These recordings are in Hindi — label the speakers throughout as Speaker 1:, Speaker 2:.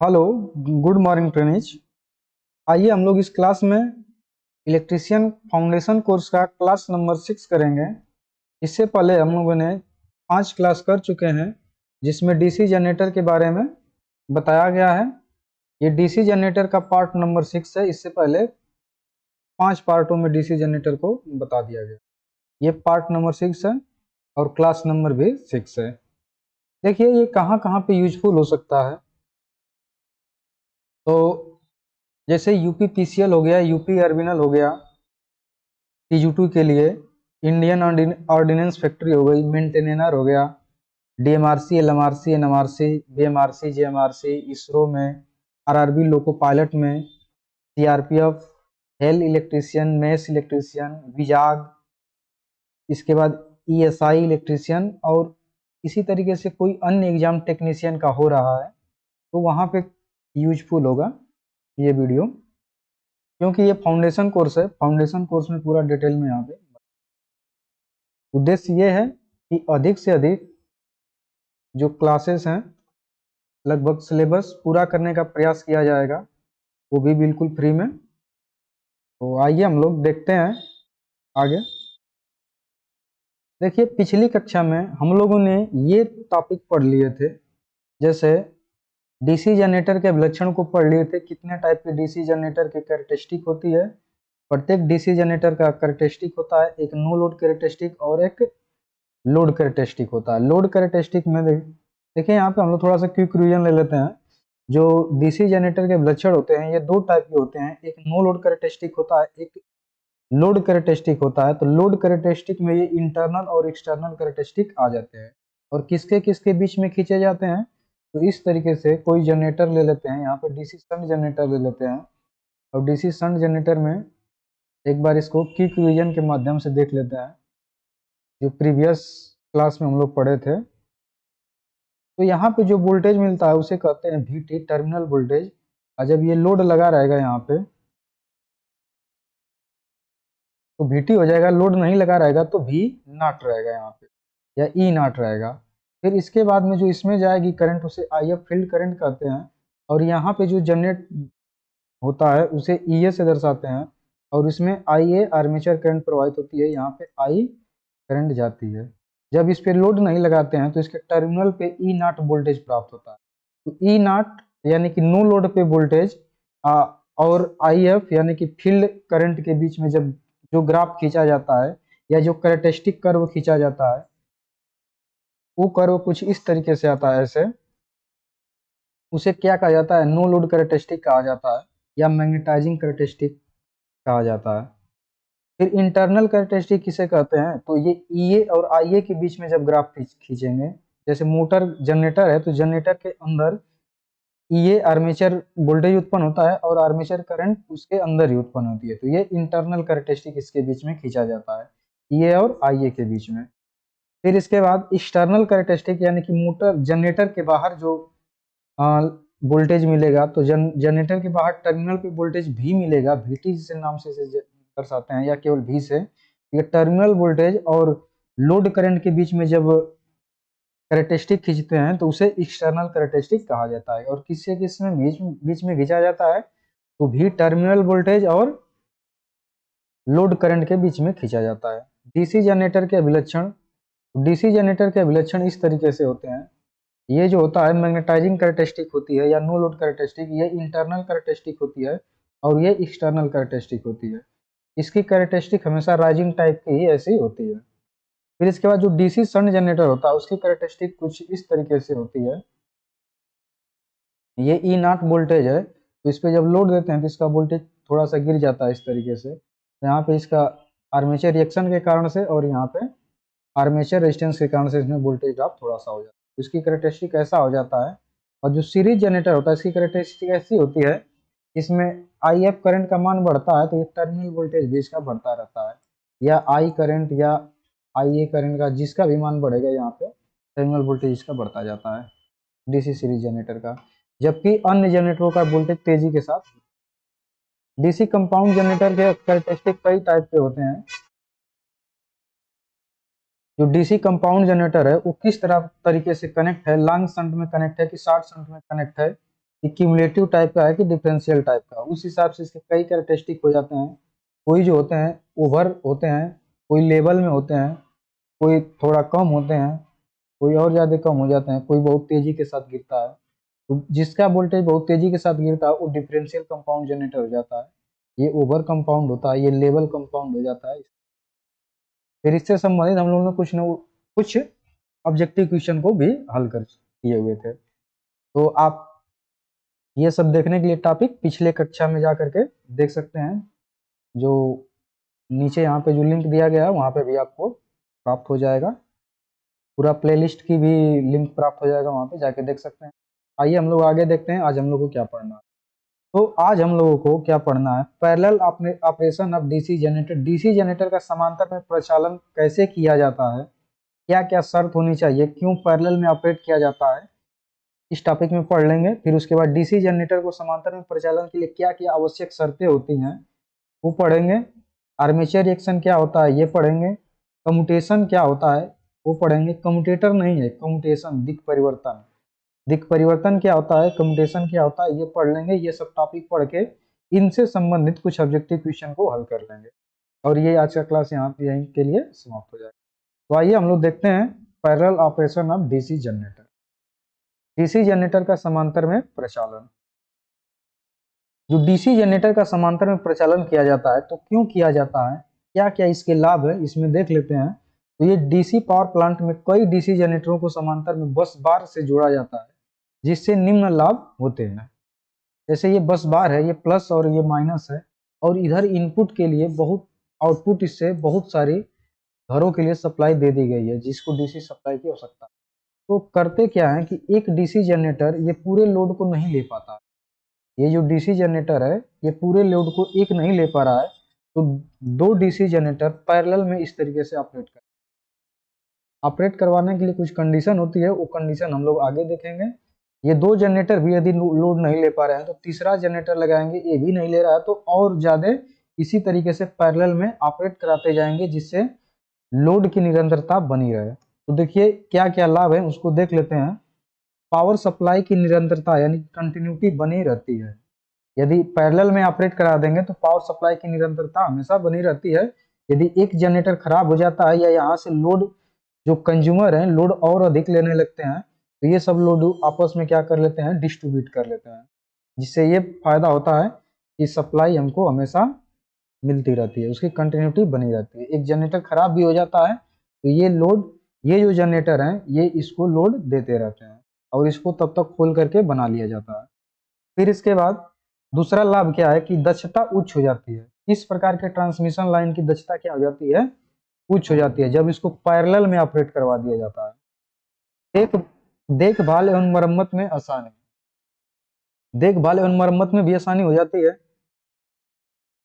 Speaker 1: हेलो। Good morning trainees. आइए हम लोग इस क्लास में इलेक्ट्रीशियन फाउंडेशन कोर्स का क्लास नंबर 6 करेंगे। इससे पहले हम लोगों ने 5 क्लास कर चुके हैं जिसमें डीसी जनरेटर के बारे में बताया गया है। ये डीसी जनरेटर का पार्ट नंबर 6 है। इससे पहले 5 पार्टों में डीसी जनरेटर को बता दिया गया। ये पार्ट नंबर 6 है और क्लास नंबर भी 6 है। देखिए ये कहाँ कहाँ पे यूजफुल हो सकता है। तो जैसे यूपी पीसीएल हो गया, यूपी अर्बिनल हो गया, टीजूटू के लिए इंडियन ऑर्डिनेंस फैक्ट्री हो गई, मेंटेनेनर हो गया, डीएमआरसी, एलएमआरसी, एनएमआरसी, बीएमआरसी, जेएमआरसी, इसरो में, आरआरबी लोको पायलट में, CRPF, hello electrician, mess electrician, Vizag, इसके बाद ईएसआई इलेक्ट्रीशियन, और इसी तरीके से कोई अन्य एग्जाम टेक्नीशियन का हो रहा है तो वहाँ पे यूजफुल होगा ये वीडियो, क्योंकि ये फाउंडेशन कोर्स है। फाउंडेशन कोर्स में पूरा डिटेल में यहाँ पे उद्देश्य ये है कि अधिक से अधिक जो क्लासेस हैं लगभग सिलेबस पूरा करने का प्रयास किया जाएगा, वो भी बिल्कुल फ्री में। तो आइए हम लोग देखते हैं आगे। देखिए पिछली कक्षा में हम लोगों ने ये टॉपिक पढ़ लिए थे, जैसे डीसी जनरेटर के लक्षण को पढ़ लिए थे। कितने टाइप के डीसी जनरेटर की कैरेक्टरिस्टिक होती है। प्रत्येक डीसी जनरेटर का कैरेक्टरिस्टिक होता है, एक नो लोड कैरेक्टरिस्टिक और एक लोड कैरेक्टरिस्टिक होता है। लोड कैरेक्टरिस्टिक में देखिए यहाँ पे हम लोग थोड़ा सा क्विक रिवीजन ले लेते हैं। जो डीसी जनरेटर के लक्षण होते हैं ये दो टाइप के होते हैं, एक नो लोड कैरेक्टरिस्टिक होता है, एक लोड कैरेक्टरिस्टिक होता है। तो लोड कैरेक्टरिस्टिक में ये इंटरनल और एक्सटर्नल कैरेक्टरिस्टिक आ जाते हैं और किसके किसके बीच में खींचे जाते हैं। तो इस तरीके से कोई जनरेटर ले लेते हैं, यहाँ पे डीसी शंट जनरेटर ले लेते हैं, और डीसी शंट जनरेटर में एक बार इसको क्विक रिवीजन के माध्यम से देख लेते हैं जो प्रीवियस क्लास में हम लोग पढ़े थे। तो यहाँ पे जो वोल्टेज मिलता है उसे कहते हैं VT, टर्मिनल वोल्टेज। और जब ये लोड लगा रहेगा यहाँ पे तो VT हो जाएगा, लोड नहीं लगा रहेगा तो V नॉट रहेगा यहाँ पे, या E नॉट रहेगा। फिर इसके बाद में जो इसमें जाएगी करंट उसे IF फील्ड करंट कहते हैं, और यहाँ पे जो जनरेट होता है उसे EA से दर्शाते हैं, और इसमें IA आर्मेचर करंट प्रवाहित होती है, यहाँ पे I करंट जाती है। जब इस पे लोड नहीं लगाते हैं तो इसके टर्मिनल पे ई नॉट वोल्टेज प्राप्त होता है। तो ई नॉट यानी कि नो लोड पे वोल्टेज और आई एफ यानी कि फील्ड करंट के बीच में जब जो ग्राफ खींचा जाता है या जो कैरेक्टरिस्टिक कर्व खींचा जाता है वो कर्व कुछ इस तरीके से आता है। ऐसे उसे क्या कहा जाता है, नो लोड कैरेक्टरिस्टिक कहा जाता है या मैग्नेटाइजिंग कैरेक्टरिस्टिक कहा जाता है। फिर इंटरनल कैरेक्टरिस्टिक किसे कहते हैं, तो ये ईए और आईए के बीच में जब ग्राफ खींचेंगे, जैसे मोटर जनरेटर है तो जनरेटर के अंदर ईए आर्मेचर वोल्टेज उत्पन्न होता है और आर्मेचर करंट उसके अंदर ही उत्पन्न होती है, तो ये इंटरनल कैरेक्टरिस्टिक इसके बीच में खींचा जाता है, ईए और आईए के बीच में। फिर इसके बाद एक्सटर्नल कैरेक्टरिस्टिक यानी कि मोटर जनरेटर के बाहर जो वोल्टेज मिलेगा, तो जनरेटर के बाहर टर्मिनल पे वोल्टेज भी मिलेगा, VT जिसे नाम से इसे दर्शाते हैं या केवल V से। ये टर्मिनल वोल्टेज और लोड करंट के बीच में जब कैरेक्टरिस्टिक खींचते हैं तो उसे एक्सटर्नल कैरेक्टरिस्टिक कहा जाता है। और किससे किस में बीच में खींचा जाता है, तो भी टर्मिनल वोल्टेज और लोड करंट के बीच में खींचा जाता है। डीसी जनरेटर के अभिलक्षण, डीसी जनरेटर के अभिलक्षण इस तरीके से होते हैं। ये जो होता है मैग्नेटाइजिंग कैरेक्टरिस्टिक होती है या नो लोड कैरेक्टरिस्टिक, ये इंटरनल कैरेक्टरिस्टिक होती है और ये एक्सटर्नल कैरेक्टरिस्टिक होती है। इसकी कैरेक्टरिस्टिक हमेशा राइजिंग टाइप की ही ऐसी होती है। फिर इसके बाद जो डीसी शंट जनरेटर होता है उसकी कैरेक्टरिस्टिक कुछ इस तरीके से होती है। ये ई नॉट वोल्टेज है, तो इस पे जब लोड देते हैं तो इसका वोल्टेज थोड़ा सा गिर जाता है इस तरीके से। तो यहाँ पे इसका आर्मेचर रिएक्शन के कारण से और यहाँ पे आर्मेचर रेजिस्टेंस के कारण से इसमें वोल्टेज ड्रॉप थोड़ा सा हो जाता है। इसकी कैरेक्टरिस्टिक ऐसा हो जाता है। और जो सीरीज जनरेटर होता है इसकी कैरेक्टरिस्टिक ऐसी होती है, इसमें आई एफ करंट का मान बढ़ता है तो ये टर्मिनल वोल्टेज भी इसका बढ़ता रहता है, या आई करंट या आई ए करंट का जिसका भी मान बढ़ेगा यहाँ पे टर्मिनल वोल्टेज इसका बढ़ता जाता है डीसी सीरीज जनरेटर का। जबकि अन्य जनरेटरों का वोल्टेज तेजी के साथ। डीसी कंपाउंड जनरेटर के कैरेक्टरिस्टिक कई टाइप के होते हैं। जो डीसी कंपाउंड जनरेटर है वो किस तरह तरीके से कनेक्ट है, लॉन्ग शंट में कनेक्ट है कि शॉर्ट शंट में कनेक्ट है, कि क्यूमुलेटिव टाइप का है कि डिफरेंशियल टाइप का, उस हिसाब से इसके कई कैरेक्टरिस्टिक हो जाते हैं। कोई जो होते हैं ओवर होते हैं, कोई लेवल में होते हैं, कोई थोड़ा कम होते हैं, कोई और ज़्यादा कम हो जाते हैं, कोई बहुत तेज़ी के साथ गिरता है। तो जिसका वोल्टेज बहुत तेज़ी के साथ गिरता है वो डिफरेंशियल कंपाउंड जनरेटर हो जाता है। ये ओवर कंपाउंड होता है, ये लेवल कंपाउंड हो जाता है। फिर इससे संबंधित हम लोगों ने कुछ ऑब्जेक्टिव क्वेश्चन को भी हल कर किए हुए थे। तो आप ये सब देखने के लिए टॉपिक पिछले कक्षा में जा करके देख सकते हैं, जो नीचे यहाँ पे जो लिंक दिया गया है वहाँ पे भी आपको प्राप्त हो जाएगा। पूरा प्लेलिस्ट की भी लिंक प्राप्त हो जाएगा, वहाँ पे जाके देख सकते हैं। आइए हम लोग आगे देखते हैं आज हम लोग को क्या पढ़ना है। तो आज हम लोगों को क्या पढ़ना है, parallel operation of DC generator. DC generator का समांतर में प्रचालन कैसे किया जाता है, क्या क्या शर्त होनी चाहिए, क्यों पैरेलल में ऑपरेट किया जाता है, इस टॉपिक में पढ़ लेंगे। फिर उसके बाद डीसी जनरेटर को समांतर में प्रचालन के लिए क्या क्या आवश्यक शर्तें होती हैं वो पढ़ेंगे। आर्मेचर रिएक्शन क्या होता है ये पढ़ेंगे। कम्यूटेशन क्या होता है वो पढ़ेंगे। कम्यूटेटर नहीं है, कम्यूटेशन दिक् परिवर्तन। दिक् परिवर्तन क्या होता है, कम्यूटेशन क्या होता है, ये पढ़ लेंगे। ये सब टॉपिक पढ़ के इनसे संबंधित कुछ ऑब्जेक्टिव क्वेश्चन को हल कर लेंगे और ये आज का क्लास यहाँ पे यहीं के लिए समाप्त हो जाएगा। तो आइए हम लोग देखते हैं parallel operation of DC generator. DC generator का समांतर में प्रचालन। जो डीसी जनरेटर का समांतर में प्रचालन किया जाता है तो क्यों किया जाता है, क्या क्या इसके लाभ है, इसमें देख लेते हैं। तो ये डीसी पावर प्लांट में कई डीसी जनरेटरों को समांतर में बस बार से जोड़ा जाता है जिससे निम्न लाभ होते हैं। जैसे ये बस बार है, ये प्लस और ये माइनस है, और इधर इनपुट के लिए बहुत आउटपुट इससे बहुत सारी घरों के लिए सप्लाई दे दी गई है जिसको डीसी सप्लाई की आवश्यकता है। तो करते क्या है कि एक डीसी जनरेटर ये पूरे लोड को नहीं ले पाता। ये जो डीसी जनरेटर है ये पूरे लोड को एक नहीं ले पा रहा है, तो दो डीसी जनरेटर पैरेलल में इस तरीके से ऑपरेट करवाने के लिए कुछ कंडीशन होती है, वो कंडीशन हम लोग आगे देखेंगे। ये दो जनरेटर भी यदि लोड नहीं ले पा रहे हैं तो तीसरा जनरेटर लगाएंगे, ये भी नहीं ले रहा है तो और ज्यादा इसी तरीके से पैरेलल में ऑपरेट कराते जाएंगे जिससे लोड की निरंतरता बनी रहे। तो देखिए क्या क्या लाभ है उसको देख लेते हैं। पावर सप्लाई की निरंतरता यानी कंटिन्यूटी बनी रहती है। यदि पैरेलल में ऑपरेट करा देंगे तो पावर सप्लाई की निरंतरता हमेशा बनी रहती है। यदि एक जनरेटर खराब हो जाता है या यहाँ से लोड जो कंज्यूमर हैं लोड और अधिक लेने लगते हैं तो ये सब लोड आपस में क्या कर लेते हैं, डिस्ट्रीब्यूट कर लेते हैं, जिससे ये फायदा होता है कि सप्लाई हमको हमेशा मिलती रहती है, उसकी कंटिन्यूटी बनी रहती है। एक जनरेटर खराब भी हो जाता है तो ये लोड, ये जो जनरेटर हैं ये इसको लोड देते रहते हैं और इसको तब तक खोल करके बना लिया जाता है। फिर इसके बाद दूसरा लाभ क्या है कि दक्षता उच्च हो जाती है। इस प्रकार के ट्रांसमिशन लाइन की दक्षता क्या हो जाती है, उच्च हो जाती है जब इसको पैरेलल में ऑपरेट करवा दिया जाता है। देखभाल एवं मरम्मत में आसानी, देखभाल एवं मरम्मत में भी आसानी हो जाती है।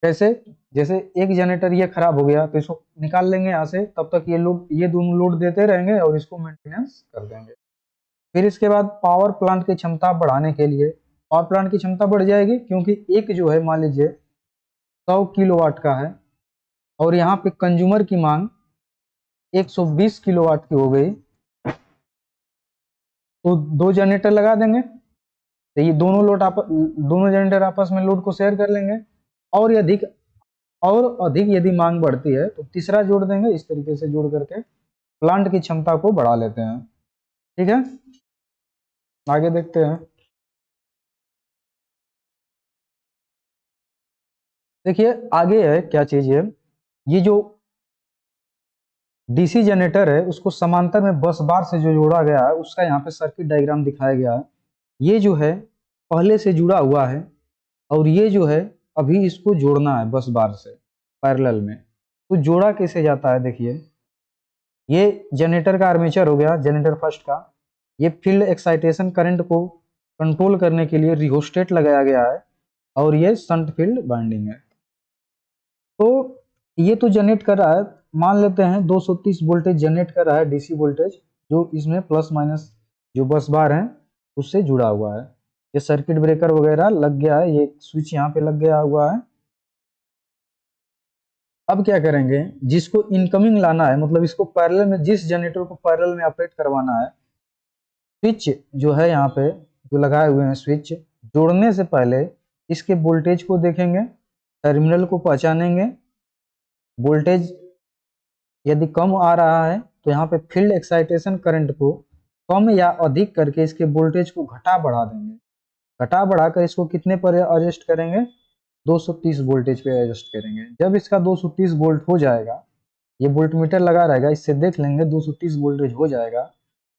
Speaker 1: कैसे, जैसे एक जनरेटर ये खराब हो गया तो इसको निकाल लेंगे यहाँ से, तब तक ये दोनों लोड देते रहेंगे और इसको मेंटेनेंस कर देंगे। फिर इसके बाद पावर प्लांट की क्षमता बढ़ाने के लिए, पावर प्लांट की क्षमता बढ़ जाएगी क्योंकि एक जो है मान लीजिए 100 किलोवाट का है और यहाँ पे कंज्यूमर की मांग 120 किलोवाट की हो गई, तो दो जनरेटर लगा देंगे तो ये दोनों जनरेटर आपस में लोड को शेयर कर लेंगे। और अधिक यदि मांग बढ़ती है तो तीसरा जोड़ देंगे। इस तरीके से जोड़ करके प्लांट की क्षमता को बढ़ा लेते हैं। ठीक है, आगे देखते हैं। देखिए आगे है क्या चीज है, ये जो डीसी जनरेटर है उसको समांतर में बस बार से जो जोड़ा गया है उसका यहाँ पे सर्किट डायग्राम दिखाया गया है। ये जो है पहले से जुड़ा हुआ है और ये जो है अभी इसको जोड़ना है बस बार से पैरेलल में। तो जोड़ा कैसे जाता है, देखिए ये जनरेटर का आर्मेचर हो गया, जनरेटर फर्स्ट का। ये फील्ड एक्साइटेशन करंट को कंट्रोल करने के लिए रिहोस्टेट लगाया गया है और ये शंट फील्ड वाइंडिंग है। तो ये तो जनरेट कर रहा है, मान लेते हैं 230 वोल्टेज जनरेट कर रहा है डीसी वोल्टेज, जो इसमें प्लस माइनस जो बस बार है उससे जुड़ा हुआ है। ये सर्किट ब्रेकर वगैरह लग गया है, ये स्विच यहाँ पे लग गया हुआ है। अब क्या करेंगे, जिसको इनकमिंग लाना है मतलब इसको पैरेलल में, जिस जनरेटर को पैरेलल में ऑपरेट करवाना है, स्विच जो है यहाँ पे जो लगाए हुए हैं स्विच जोड़ने से पहले इसके वोल्टेज को देखेंगे, टर्मिनल को पहचानेंगे। वोल्टेज यदि कम आ रहा है तो यहाँ पे फील्ड एक्साइटेशन करंट को कम या अधिक करके इसके वोल्टेज को घटा बढ़ा देंगे। घटा बढ़ाकर इसको कितने पर एडजस्ट करेंगे, 230 वोल्टेज पे एडजस्ट करेंगे। जब इसका 230 वोल्ट हो जाएगा, ये वोल्टमीटर लगा रहेगा, इससे देख लेंगे 230 वोल्टेज हो जाएगा,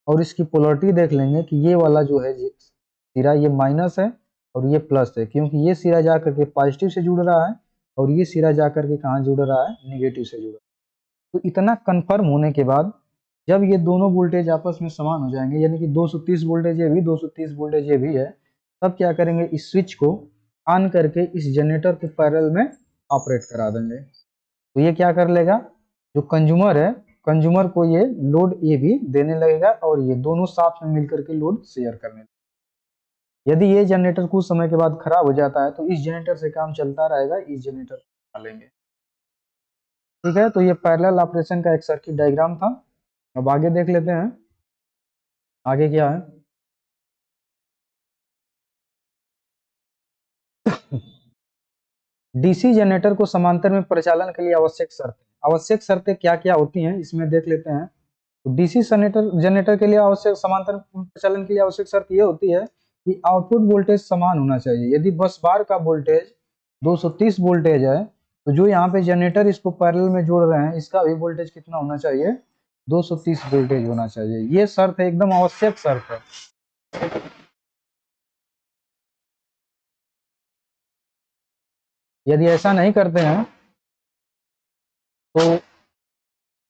Speaker 1: और इसकी पोलरिटी देख लेंगे कि ये वाला जो है सिरा ये माइनस है और ये प्लस है, क्योंकि ये सिरा जा करके पॉजिटिव से जुड़ रहा है और ये सिरा जा करके कहाँ जुड़ रहा है, निगेटिव से जुड़ रहा है। तो इतना कंफर्म होने के बाद जब ये दोनों वोल्टेज आपस में समान हो जाएंगे, यानी कि 230 वोल्टेज ये भी 230 वोल्टेज ये भी है, तब क्या करेंगे, इस स्विच को ऑन करके इस जनरेटर को पैरेलल में ऑपरेट करा देंगे। तो ये क्या कर लेगा, जो कंज्यूमर है, कंज्यूमर को ये लोड ये भी देने लगेगा और ये दोनों साथ में मिलकर के लोड शेयर करने लगेगा। यदि ये जनरेटर कुछ समय के बाद खराब हो जाता है तो इस जनरेटर से काम चलता रहेगा, इस जनरेटर को डालेंगे। ठीक है, तो ये पैरेलल ऑपरेशन का एक सर्किट डायग्राम था। अब आगे देख लेते हैं, आगे क्या है। डीसी जनरेटर को समांतर में परिचालन के लिए आवश्यक शर्तें क्या क्या होती हैं, इसमें देख लेते हैं। तो डीसी जनरेटर जनरेटर के लिए आवश्यक समांतर परिचालन के लिए आवश्यक शर्त यह होती है कि आउटपुट वोल्टेज समान होना चाहिए। यदि बस बार का वोल्टेज 230 वोल्टेज है तो जो यहाँ पे जनरेटर इसको पैरेलल में जोड़ रहे हैं इसका भी वोल्टेज कितना होना चाहिए, 230 वोल्टेज होना चाहिए। ये शर्त है, एकदम आवश्यक शर्त है। यदि ऐसा नहीं करते हैं तो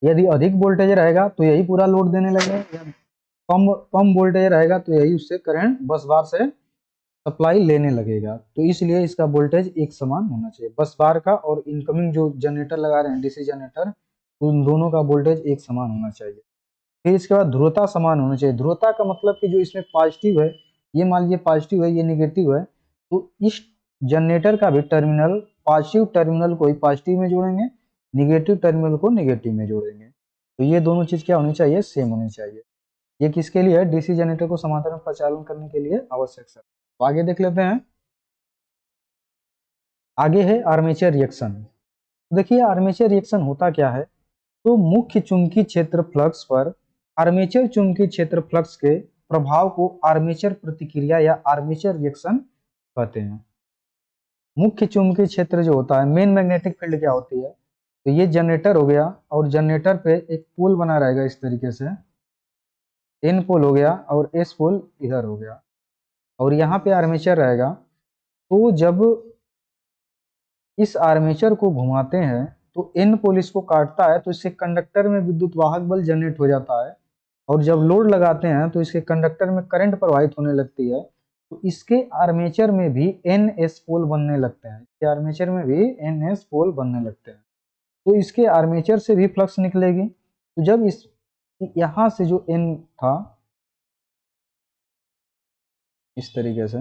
Speaker 1: यदि अधिक वोल्टेज रहेगा तो यही पूरा लोड देने लगे, कम कम वोल्टेज रहेगा तो यही उससे करंट बस बार से सप्लाई लेने लगेगा। तो इसलिए इसका वोल्टेज एक समान होना चाहिए, बस बार का और इनकमिंग जो जनरेटर लगा रहे हैं डीसी जनरेटर, उन दोनों का वोल्टेज एक समान होना चाहिए। फिर इसके बाद ध्रुवता समान होना चाहिए। ध्रुवता का मतलब कि जो इसमें पॉजिटिव है, ये मान लीजिए पॉजिटिव है, ये निगेटिव है, तो इस जनरेटर का भी टर्मिनल पॉजिटिव टर्मिनल को ही पॉजिटिव में जोड़ेंगे, निगेटिव टर्मिनल को निगेटिव में जोड़ेंगे। तो ये दोनों चीज क्या होनी चाहिए, सेम होनी चाहिए। ये किसके लिए है, डीसी जनरेटर को समांतर में परिचालन करने के लिए आवश्यक है। तो आगे देख लेते हैं, आगे है आर्मेचर रिएक्शन। देखिए आर्मेचर रिएक्शन होता क्या है, तो मुख्य चुंबकीय क्षेत्र फ्लक्स पर आर्मेचर चुंबकीय क्षेत्र फ्लक्स के प्रभाव को आर्मेचर प्रतिक्रिया या आर्मेचर रिएक्शन कहते हैं। मुख्य चुंबकीय क्षेत्र जो होता है, मेन मैग्नेटिक फील्ड क्या होती है, तो ये जनरेटर हो गया और जनरेटर पे एक पोल बना रहेगा इस तरीके से, एन पोल हो गया और एस पोल इधर हो गया, और यहाँ पे आर्मेचर रहेगा। तो जब इस आर्मेचर को घुमाते हैं तो एन पोल इसको काटता है, तो इससे कंडक्टर में विद्युत वाहक बल जनरेट हो जाता है, और जब लोड लगाते हैं तो इसके कंडक्टर में करंट प्रवाहित होने लगती है। तो इसके आर्मेचर में भी एन एस पोल बनने लगते हैं, इसके आर्मेचर में भी एन एस पोल बनने लगते हैं। तो इसके आर्मेचर से भी फ्लक्स निकलेगी। तो जब इस यहाँ से जो एन था इस तरीके से,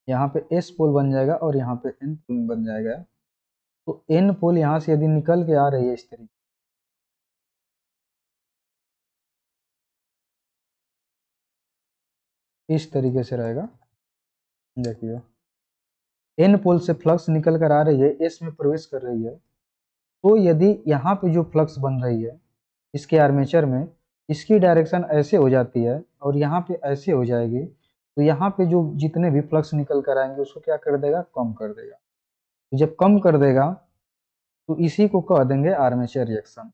Speaker 1: यहाँ पे एस पोल बन जाएगा और यहाँ पे एन पोल बन जाएगा। तो एन पोल यहाँ से यदि निकल के आ रही है इस तरीके, इस तरीके से रहेगा, देखिए एन पोल से फ्लक्स निकल कर आ रही है, एस में प्रवेश कर रही है। तो यदि यहाँ पे जो फ्लक्स बन रही है इसके आर्मेचर में, इसकी डायरेक्शन ऐसे हो जाती है और यहाँ पे ऐसे हो जाएगी, तो यहाँ पे जो जितने भी फ्लक्स निकल कर आएंगे उसको क्या कर देगा, कम कर देगा। तो जब कम कर देगा तो इसी को कह देंगे आर्मेचर रिएक्शन।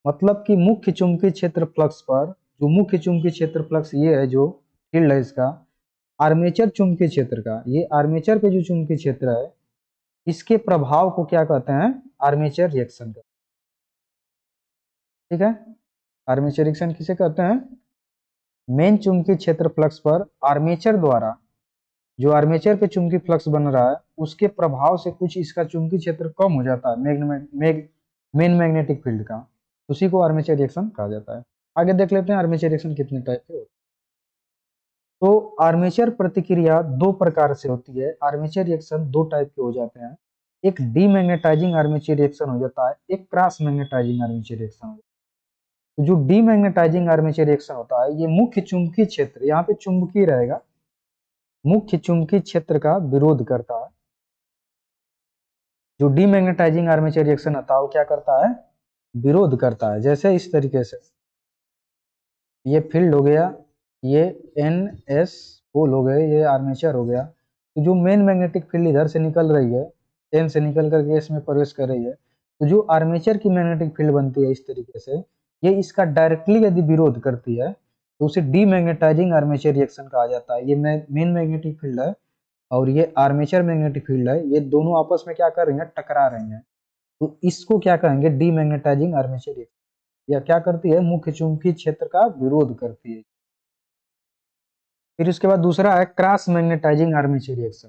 Speaker 1: मतलब कि मुख्य चुंबकीय क्षेत्र फ्लक्स पर, जो मुख्य चुंबकीय क्षेत्र फ्लक्स ये है, जो फील्ड है इसका, आर्मेचर चुंबकीय क्षेत्र का, ये आर्मेचर पे जो चुंबकीय क्षेत्र है इसके प्रभाव को क्या कहते हैं, आर्मेचर रिएक्शन का। ठीक है, आर्मेचर रिएक्शन किसे कहते हैं, मेन चुंबकीय क्षेत्र फ्लक्स पर आर्मेचर द्वारा, जो आर्मेचर पे चुंबकीय फ्लक्स बन रहा है उसके प्रभाव से कुछ इसका चुंबकीय क्षेत्र कम हो जाता है, मेन मैग्नेटिक फील्ड का, उसी को आर्मेचर रिएक्शन कहा जाता है। आगे देख लेते हैं आर्मेचर रिएक्शन कितने टाइप के होते हैं। तो आर्मेचर प्रतिक्रिया दो प्रकार से होती है, आर्मेचर रिएक्शन दो टाइप के हो जाते हैं। एक डीमैग्नेटाइजिंग आर्मेचर रिएक्शन हो जाता है, एक क्रॉस मैग्नेटाइजिंग आर्मेचर रिएक्शन हो जाता है। तो जो डीमैग्नेटाइजिंग आर्मेचर रिएक्शन होता है, ये मुख्य चुंबकीय क्षेत्र, यहाँ पे चुंबकीय रहेगा, मुख्य चुंबकीय क्षेत्र का विरोध करता है। जो डीमैग्नेटाइजिंग आर्मेचर रिएक्शन होता है वो क्या करता है, विरोध करता है। जैसे इस तरीके से ये फील्ड हो गया, ये एन एस पोल हो गए, ये आर्मेचर हो गया। तो जो मेन मैग्नेटिक फील्ड इधर से निकल रही है, एन से निकल करके एस में प्रवेश कर रही है, तो जो आर्मेचर की मैग्नेटिक फील्ड बनती है इस तरीके से, ये इसका डायरेक्टली यदि विरोध करती है तो उसे डीमैग्नेटाइजिंग आर्मेचर रिएक्शन कहा जाता है। ये मेन मैग्नेटिक फील्ड है और ये आर्मेचर मैग्नेटिक फील्ड है, ये दोनों आपस में क्या कर रही हैं, टकरा रही हैं। तो इसको क्या कहेंगे, डीमैग्नेटाइजिंग आर्मेचर रिएक्शन। या क्या करती है, मुख्य चुंबकीय क्षेत्र का विरोध करती है। फिर उसके बाद दूसरा है cross magnetising armature reaction.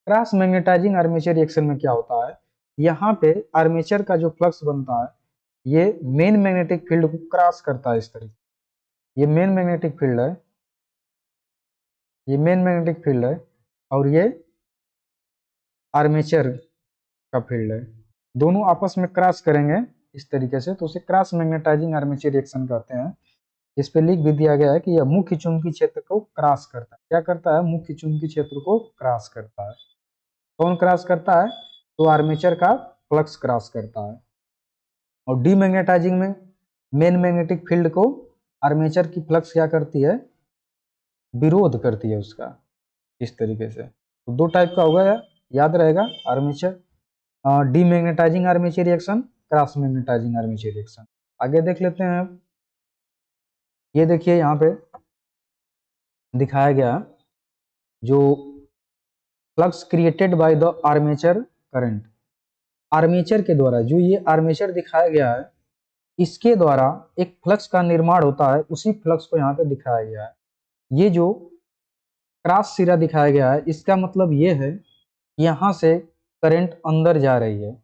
Speaker 1: Cross magnetising armature reaction में क्या होता है, यहाँ पे आर्मेचर का जो फ्लक्स बनता है ये मेन मैग्नेटिक फील्ड को क्रॉस करता है। इस तरीके ये मेन मैग्नेटिक फील्ड है, ये मेन मैग्नेटिक फील्ड है और ये आर्मेचर का फील्ड है, दोनों आपस में क्रॉस करेंगे इस तरीके से, तो उसे क्रॉस मैग्नेटाइजिंग आर्मेचर रिएक्शन कहते हैं। इस पे लिख भी दिया गया है कि यह मुख्य चुंबकीय क्षेत्र को क्रॉस करता है। क्या करता है, मुख्य चुंबकीय क्षेत्र को क्रॉस करता है। कौन क्रॉस करता है, तो आर्मेचर का फ्लक्स क्रॉस करता है। और डीमैग्नेटाइजिंग में मेन मैग्नेटिक फील्ड को आर्मेचर की फ्लक्स क्या करती है, विरोध करती है उसका, इस तरीके से। तो दो टाइप का होगा, याद रहेगा, armature demagnetising armature reaction, cross magnetising armature reaction. आगे देख लेते हैं। ये देखिए यहाँ पे दिखाया गया जो flux created by the armature current. Armature के द्वारा, जो ये आर्मेचर दिखाया गया है इसके द्वारा एक फ्लक्स का निर्माण होता है, उसी फ्लक्स को यहाँ पे दिखाया गया है। ये जो क्रॉस सिरा दिखाया गया है इसका मतलब ये है कि यहाँ से करंट अंदर जा रही है,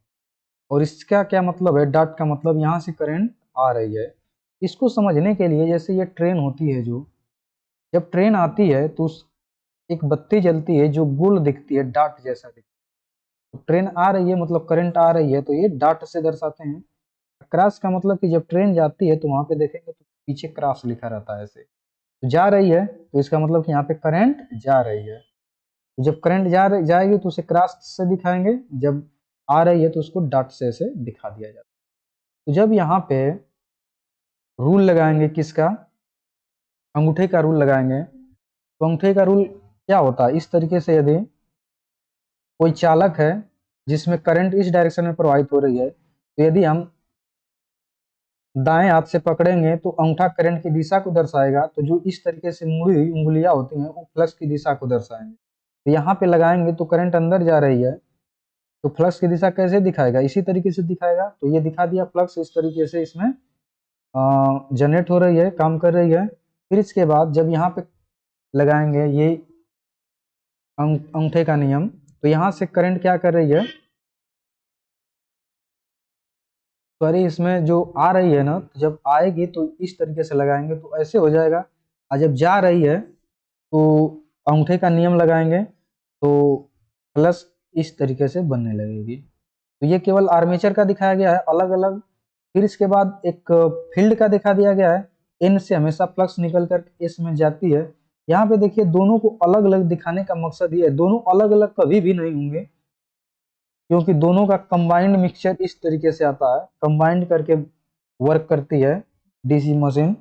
Speaker 1: और इसका क्या मतलब है, डॉट का मतलब यहाँ से करंट आ रही है। इसको समझने के लिए जैसे ये ट्रेन होती है, जो जब ट्रेन आती है तो एक बत्ती जलती है जो गोल दिखती है, डॉट जैसा दिखती है। तो ट्रेन आ रही है मतलब करंट आ रही है, तो ये डॉट से दर्शाते हैं। क्रॉस का मतलब कि जब ट्रेन जाती है तो वहां पे देखेंगे तो पीछे क्रॉस लिखा रहता है ऐसे। तो जा रही है तो इसका मतलब कि यहाँ पे करंट जा रही है। तो जब करंट जाएगी तो उसे क्रॉस से दिखाएंगे, जब आ रही है तो उसको डॉट से ऐसे दिखा दिया जाता है। तो जब यहाँ पे रूल लगाएंगे किसका, अंगूठे का रूल लगाएंगे, तो अंगूठे का रूल क्या होता है, इस तरीके से यदि कोई चालक है जिसमें करंट इस डायरेक्शन में प्रवाहित हो रही है, तो यदि हम दाएं हाथ से पकड़ेंगे तो अंगूठा करंट की दिशा को दर्शाएगा, तो जो इस तरीके से मुड़ी हुई उंगलियां होती हैं वो फ्लक्स की दिशा को दर्शाएंगे। तो यहाँ पे लगाएंगे तो करंट अंदर जा रही है, तो फ्लक्स की दिशा कैसे दिखाएगा, इसी तरीके से दिखाएगा। तो ये दिखा दिया, फ्लक्स इस तरीके से इसमें जनरेट हो रही है, काम कर रही है। फिर इसके बाद जब यहाँ पे लगाएंगे ये अंगूठे का नियम, तो यहाँ से करंट क्या कर रही है, सॉरी इसमें जो आ रही है ना, तो जब आएगी तो इस तरीके से लगाएंगे तो ऐसे हो जाएगा, और जब जा रही है तो अंगूठे का नियम लगाएंगे तो प्लस इस तरीके से बनने लगेगी। तो ये केवल आर्मेचर का दिखाया गया है अलग अलग। फिर इसके बाद एक फील्ड का दिखा दिया गया है, एन से हमेशा फ्लक्स निकल कर एस में जाती है। यहाँ पे देखिए दोनों को अलग अलग दिखाने का मकसद ये है, दोनों अलग अलग कभी भी नहीं होंगे, क्योंकि दोनों का कंबाइंड मिक्सचर इस तरीके से आता है, कंबाइंड करके वर्क करती है डीसी मशीन।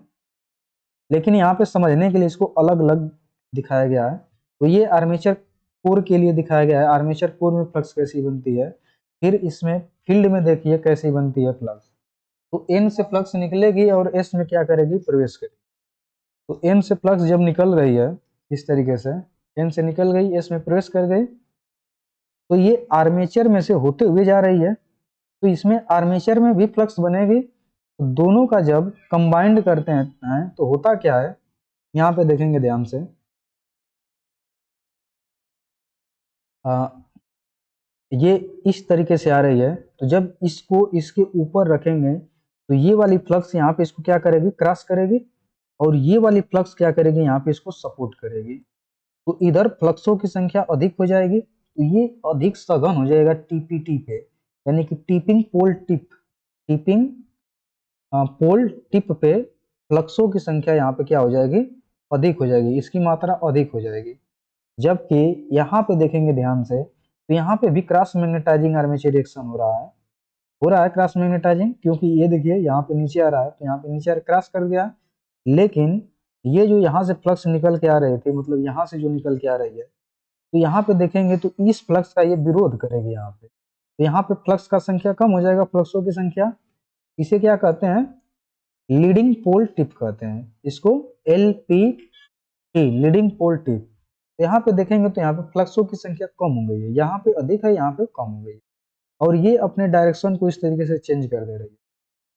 Speaker 1: लेकिन यहाँ पे समझने के लिए इसको अलग अलग दिखाया गया है। तो ये आर्मेचर कोर के लिए दिखाया गया है, आर्मेचर कोर में फ्लक्स कैसी बनती है। फिर इसमें फील्ड में देखिए कैसी बनती है फ्लक्स। तो एन से फ्लक्स निकलेगी और एस में क्या करेगी, प्रवेश करेगी। तो एन से फ्लक्स जब निकल रही है इस तरीके से, एन से निकल गई एस में प्रवेश कर गई, तो ये आर्मेचर में से होते हुए जा रही है, तो इसमें आर्मेचर में भी फ्लक्स बनेगी। तो दोनों का जब कंबाइंड करते हैं तो होता क्या है, यहाँ पे देखेंगे ध्यान से, ये इस तरीके से आ रही है, तो जब इसको इसके ऊपर रखेंगे तो ये वाली फ्लक्स यहाँ पे इसको क्या करेगी, क्रॉस करेगी, और ये वाली फ्लक्स क्या करेगी, यहाँ पे इसको सपोर्ट करेगी। तो इधर फ्लक्सों की संख्या अधिक हो जाएगी, तो ये अधिक सघन हो जाएगा टीपीटी पे, यानी कि टिपिंग पोल टिप, टिपिंग पोल टिप पे फ्लक्सों की संख्या यहाँ पे क्या हो जाएगी, अधिक हो जाएगी, इसकी मात्रा अधिक हो जाएगी। जबकि यहाँ पे देखेंगे ध्यान से तो यहाँ पे भी क्रॉस मैग्नेटाइजिंग आर्मेचर रिएक्शन हो रहा है क्रॉस मैग्नेटाइजिंग, क्योंकि ये देखिए यहाँ पे नीचे आ रहा है तो यहाँ पे नीचे क्रॉस कर गया। लेकिन ये जो यहाँ से फ्लक्स निकल के आ रहे थे, मतलब यहाँ से जो निकल के आ रही है, तो यहाँ पे देखेंगे तो इस फ्लक्स का ये विरोध करेगी यहाँ पे, तो यहाँ पे फ्लक्स का संख्या कम हो जाएगा, फ्लक्सों की संख्या। इसे क्या कहते हैं, लीडिंग पोल टिप कहते हैं इसको, LPT लीडिंग पोल टिप। यहाँ पे देखेंगे तो यहाँ पे फ्लक्सों की संख्या कम हो गई है, यहाँ पे अधिक है, यहाँ पे कम हो गई है, और ये अपने डायरेक्शन को इस तरीके से चेंज कर दे रही है।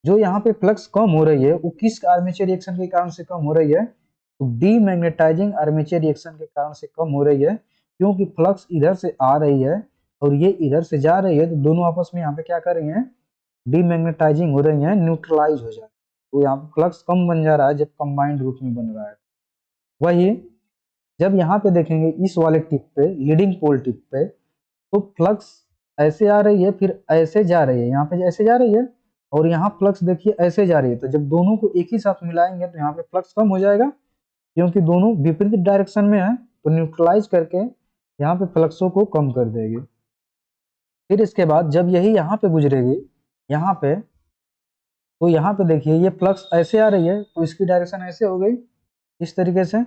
Speaker 1: जो यहाँ पे फ्लक्स कम हो रही है वो किस आर्मेचर रिएक्शन के कारण से कम हो रही है, तो डीमैग्नेटाइजिंग आर्मेचर रिएक्शन के कारण से कम हो रही है, क्योंकि फ्लक्स इधर से आ रही है और ये इधर से जा रही है, तो दोनों आपस में यहाँ पे क्या कर रही है, डीमैग्नेटाइजिंग हो रही है, न्यूट्रलाइज हो जा रहा है। तो यहाँ पे फ्लक्स कम बन जा रहा है जब कंबाइंड रूप में बन रहा है। वही जब यहाँ पे देखेंगे इस वाले टिप पे, लीडिंग पोल टिप पे, तो फ्लक्स ऐसे आ रही है फिर ऐसे जा रही है, यहाँ पे ऐसे जा रही है और यहाँ फ्लक्स देखिए ऐसे जा रही है, तो जब दोनों को एक ही साथ मिलाएंगे तो यहाँ पे फ्लक्स कम हो जाएगा, क्योंकि दोनों विपरीत डायरेक्शन में है, तो न्यूट्रलाइज करके यहाँ पे फ्लक्सों को कम कर देगी। फिर इसके बाद जब यही यहाँ पे गुजरेगी यहाँ पे, तो यहाँ पे देखिए ये फ्लक्स ऐसे आ रही है तो इसकी डायरेक्शन ऐसे हो गई इस तरीके से,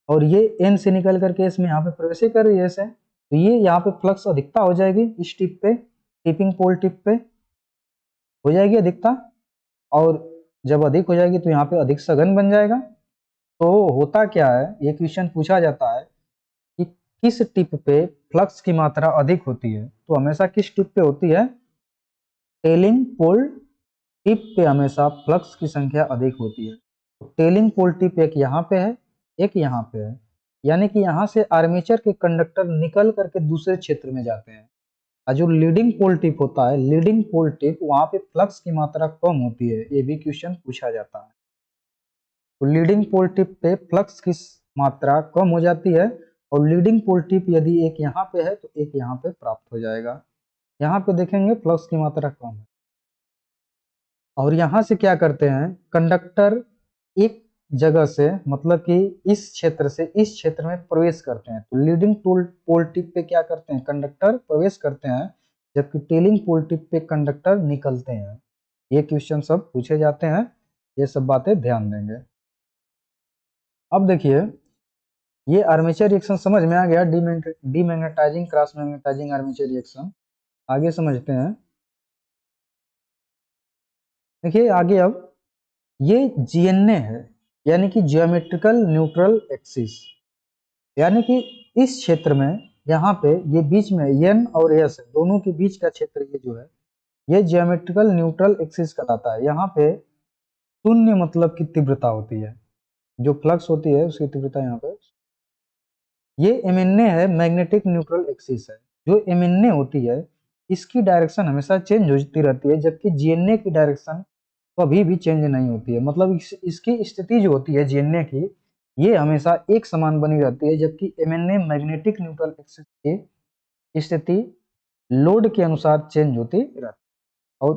Speaker 1: और ये एन से निकल करके इसमें यहाँ पे प्रवेश कर रही है ऐसे, तो ये यहाँ पे फ्लक्स अधिकता हो जाएगी इस टिप पे, टिपिंग पोल टिप पे हो जाएगी अधिकता, और जब अधिक हो जाएगी तो यहाँ पे अधिक सघन बन जाएगा। तो होता क्या है, ये क्वेश्चन पूछा जाता है कि किस टिप पे फ्लक्स की मात्रा अधिक होती है, तो हमेशा किस टिप पे होती है, टेलिंग पोल टिप पे हमेशा फ्लक्स की संख्या अधिक होती है। तो टेलिंग पोल टिप एक यहाँ पे है, एक यहाँ पे है, यानी कि यहाँ से आर्मेचर के कंडक्टर निकल करके दूसरे क्षेत्र में जाते हैं, और जो लीडिंग पोल टिप होता है, लीडिंग पोल टिप, वहां पे फ्लक्स की मात्रा कम होती है, ये भी क्वेश्चन पूछा जाता है। तो लीडिंग पोल टिप पे फ्लक्स की मात्रा कम हो जाती है, और लीडिंग पोल टिप यदि एक यहाँ पे है तो एक यहाँ पे प्राप्त हो जाएगा। यहाँ पे देखेंगे फ्लक्स की मात्रा कम है, और यहाँ से क्या करते हैं, कंडक्टर एक जगह से, मतलब कि इस क्षेत्र से इस क्षेत्र में प्रवेश करते हैं, तो लीडिंग पोल टिप पे क्या करते हैं, कंडक्टर प्रवेश करते हैं, जबकि टेलिंग पोल टिप पे कंडक्टर निकलते हैं। ये क्वेश्चन सब पूछे जाते हैं, ये सब बातें ध्यान देंगे। अब देखिए ये आर्मेचर रिएक्शन समझ में आ गया, demagnetising cross magnetising armature reaction. आगे समझते हैं। देखिए आगे अब ये GNA है, यानी कि जियोमेट्रिकल न्यूट्रल एक्सिस, यानी कि इस क्षेत्र में यहाँ पे ये बीच में N और S है, दोनों के बीच का क्षेत्र ये जो है ये जियोमेट्रिकल न्यूट्रल एक्सिस कहलाता है। यहाँ पे शून्य मतलब की तीव्रता होती है, जो फ्लक्स होती है उसकी तीव्रता यहाँ पे, ये MNA है, मैग्नेटिक न्यूट्रल एक्सिस है। जो MNA होती है इसकी डायरेक्शन हमेशा चेंज होती रहती है, जबकि GNA की डायरेक्शन कभी भी चेंज नहीं होती है, मतलब इसकी स्थिति जो होती है GNA की, ये हमेशा एक समान बनी रहती है, जबकि MNA मैग्नेटिक न्यूट्रल एक्सिस की स्थिति लोड के अनुसार चेंज होती रहती है। और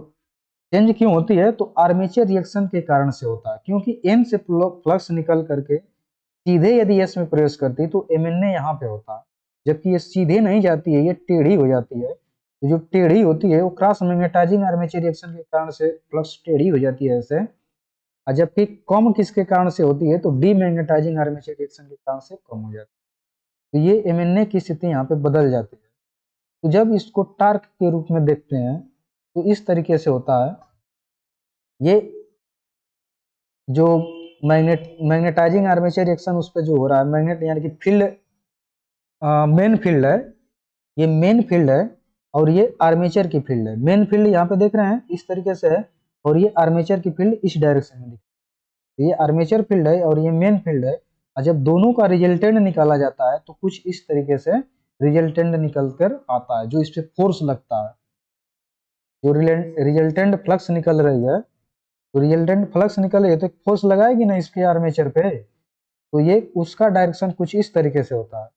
Speaker 1: चेंज क्यों होती है, तो आर्मेचर रिएक्शन के कारण से होता है, क्योंकि N से फ्लक्स निकल करके सीधे यदि S में प्रवेश करती तो MNA यहाँ पे होता, जबकि ये सीधे नहीं जाती है, ये टेढ़ी हो जाती है। तो जो टेढ़ी होती है वो क्रॉस मैग्नेटाइजिंग आर्मेचर रिएक्शन के कारण से फ्लक्स टेढ़ी हो जाती है ऐसे, और जबकि कम किसके कारण से होती है, तो डीमैग्नेटाइजिंग आर्मेचर रिएक्शन के कारण से कम हो जाती है। तो ये MNA की स्थिति यहाँ पे बदल जाती है। तो जब इसको टार्क के रूप में देखते हैं तो इस तरीके से होता है, ये जो मैग्नेटाइजिंग आर्मेचर रिएक्शन उस पर जो हो रहा है, मैग्नेट यानी कि फील्ड, मेन फील्ड है, ये मेन फील्ड है और ये आर्मेचर की फील्ड है। मेन फील्ड यहाँ पे देख रहे हैं इस तरीके से है, और ये आर्मेचर की फील्ड इस डायरेक्शन में दिख रही है। ये आर्मेचर फील्ड है और ये मेन फील्ड है, और जब दोनों का रिजल्टेंट निकाला जाता है तो कुछ इस तरीके से रिजल्टेंट निकल कर आता है, जो इस पे फोर्स लगता है। जो रिजल्टेंट फ्लक्स निकल रही है, तो रिजल्टेंट फ्लक्स निकल रही है तो फोर्स लगाएगी ना इसके आर्मेचर पे, तो ये उसका डायरेक्शन कुछ इस तरीके से होता है।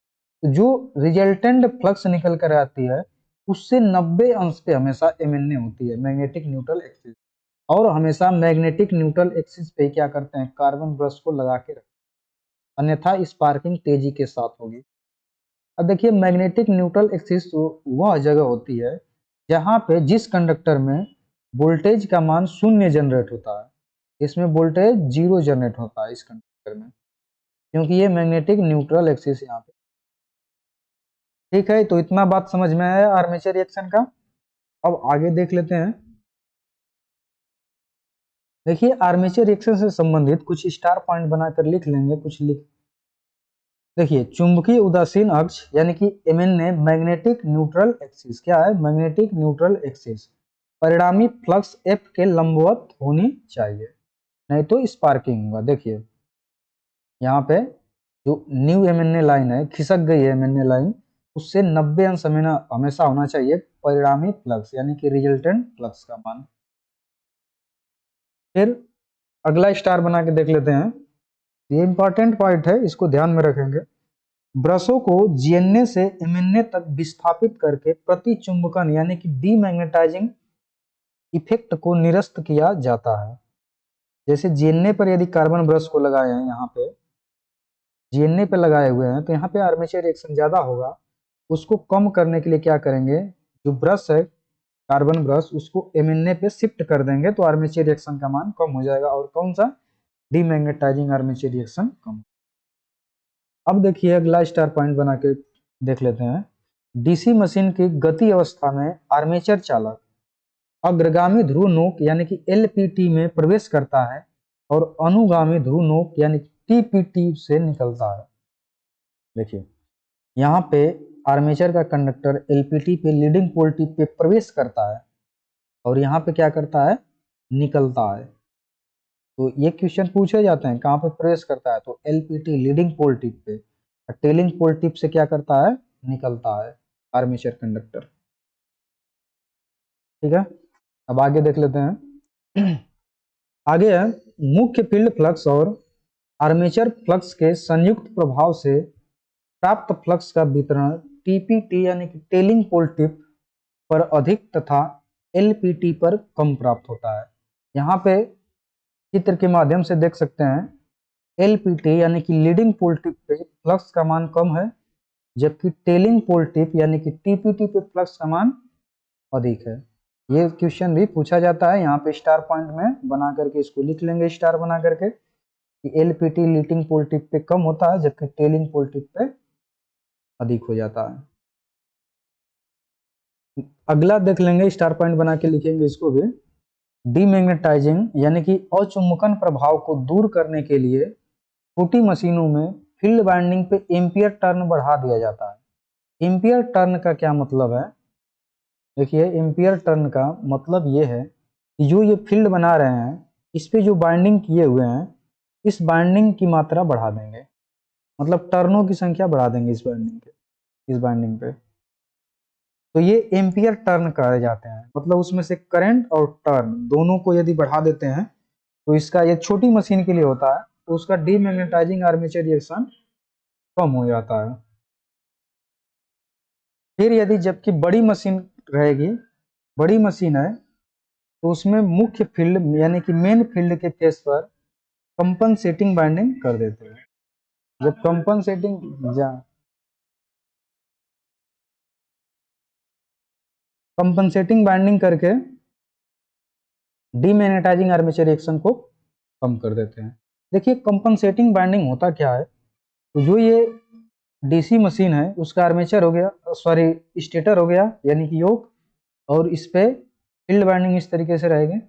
Speaker 1: तो जो रिजल्टेंट फ्लक्स निकल कर आती है उससे 90 अंश पे हमेशा MNA होती है, मैग्नेटिक न्यूट्रल एक्सिस, और हमेशा मैग्नेटिक न्यूट्रल एक्सिस पे क्या करते हैं, कार्बन ब्रश को लगा के रखते हैं, अन्यथा स्पार्किंग तेजी के साथ होगी। अब देखिए मैग्नेटिक न्यूट्रल एक्सिस तो वह जगह होती है जहाँ पे जिस कंडक्टर में वोल्टेज का मान शून्य जनरेट होता है, इसमें वोल्टेज 0 जनरेट होता है इस कंडक्टर में, क्योंकि ये मैग्नेटिक न्यूट्रल एक्सिस यहाँ पे। ठीक है, तो इतना बात समझ में आया आर्मेचर रिएक्शन का। अब आगे देख लेते हैं। देखिए आर्मेचर रिएक्शन से संबंधित कुछ स्टार पॉइंट बनाकर लिख लेंगे, कुछ लिख। देखिए चुंबकीय उदासीन अक्ष यानी कि एमएनए मैग्नेटिक न्यूट्रल एक्सिस क्या है, मैग्नेटिक न्यूट्रल एक्सिस परिणामी फ्लक्स एफ के लंबवत होनी चाहिए, नहीं तो स्पार्किंग होगा। देखिए यहाँ पे जो न्यू एमएनए लाइन है, खिसक गई है एमएनए लाइन, उससे 90 अंश हमेशा होना चाहिए परिणामी फ्लक्स यानी कि रिजल्टेंट फ्लक्स का मान। फिर अगला स्टार बना के देख लेते हैं। ये इंपॉर्टेंट पॉइंट है, इसको ध्यान में रखेंगे। ब्रशों को जीएनए से एमएनए तक विस्थापित करके प्रति चुंबकन यानी कि डीमैग्नेटाइजिंग इफेक्ट को निरस्त किया जाता है। जैसे जीएनए पर यदि कार्बन ब्रश को लगाए हैं, यहाँ पे जीएनए पे लगाए हुए हैं, तो यहाँ पे आर्मेचर रिएक्शन ज्यादा होगा। उसको कम करने के लिए क्या करेंगे, जो ब्रश है कार्बन ब्रश, उसको एमएनए पे शिफ्ट कर देंगे तो आर्मेचर रिएक्शन का मान कम हो जाएगा। और कौन सा, डीमैग्नेटाइजिंग आर्मेचर रिएक्शन कम। अब देखिए अगला स्टार पॉइंट बना के देख लेते हैं। डीसी मशीन की गति अवस्था में आर्मेचर चालक अग्रगामी ध्रुव नोक यानी कि एलपीटी में प्रवेश करता है और अनुगामी ध्रुव नोक यानी कि टीपीटी से निकलता है। देखिए यहाँ पे आर्मेचर का कंडक्टर एलपीटी पे लीडिंग पोल टिप पे प्रवेश करता है और यहाँ पे क्या करता है, निकलता है। तो ये क्वेश्चन पूछे जाते हैं कहाँ पे प्रवेश करता है, तो एलपीटी लीडिंग पोल टिप पे, टेलिंग पोल टिप से क्या करता है, निकलता है आर्मेचर कंडक्टर। ठीक है, अब आगे देख लेते हैं। आगे है मुख्य फील्ड फ्लक्स और आर्मेचर फ्लक्स के संयुक्त प्रभाव से प्राप्त फ्लक्स का वितरण टीपीटी यानी कि टेलिंग पोल टिप पर अधिक तथा एलपीटी पर कम प्राप्त होता है। यहाँ पे चित्र के माध्यम से देख सकते हैं, एलपीटी यानी कि लीडिंग पोल टिप पे फ्लक्स का मान कम है, जबकि टेलिंग पोल टिप यानी कि टीपीटी पे फ्लक्स का मान अधिक है। ये क्वेश्चन भी पूछा जाता है, यहाँ पे स्टार पॉइंट में बना करके इसको लिख लेंगे स्टार बना करके कि एलपीटी लीडिंग पोल टिप पे कम होता है जबकि टेलिंग पोल टिप पे अधिक हो जाता है। अगला देख लेंगे, स्टार पॉइंट बना के लिखेंगे इसको भी। डीमैग्नेटाइजिंग यानी कि अचुंबकन प्रभाव को दूर करने के लिए छोटी मशीनों में फील्ड वाइंडिंग पे एम्पियर टर्न बढ़ा दिया जाता है। एम्पियर टर्न का क्या मतलब है, देखिए एम्पियर टर्न का मतलब ये है कि जो ये फील्ड बना रहे हैं इस पे जो बाइंडिंग किए हुए हैं, इस बाइंडिंग की मात्रा बढ़ा देंगे, मतलब टर्नों की संख्या बढ़ा देंगे इस बाइंडिंग पे। तो ये एम्पियर टर्न कहे जाते हैं, मतलब उसमें से करंट और टर्न दोनों को यदि बढ़ा देते हैं तो इसका, ये छोटी मशीन के लिए होता है, तो उसका डीमैग्नेटाइजिंग आर्मेचर रिएक्शन कम हो जाता है। फिर यदि जबकि बड़ी मशीन रहेगी, बड़ी मशीन है तो उसमें मुख्य फील्ड यानी कि मेन फील्ड के फेस पर कंपनसेटिंग बाइंडिंग कर देते हैं। जब कंपनसेटिंग बाइंडिंग करके डीमैग्नेटाइजिंग आर्मेचर रिएक्शन को कम कर देते हैं। देखिए कंपनसेटिंग बाइंडिंग होता क्या है, तो जो ये डीसी मशीन है उसका आर्मेचर हो गया, सॉरी स्टेटर हो गया यानी कि योक, और इस पे फील्ड बाइंडिंग इस तरीके से रहेगी,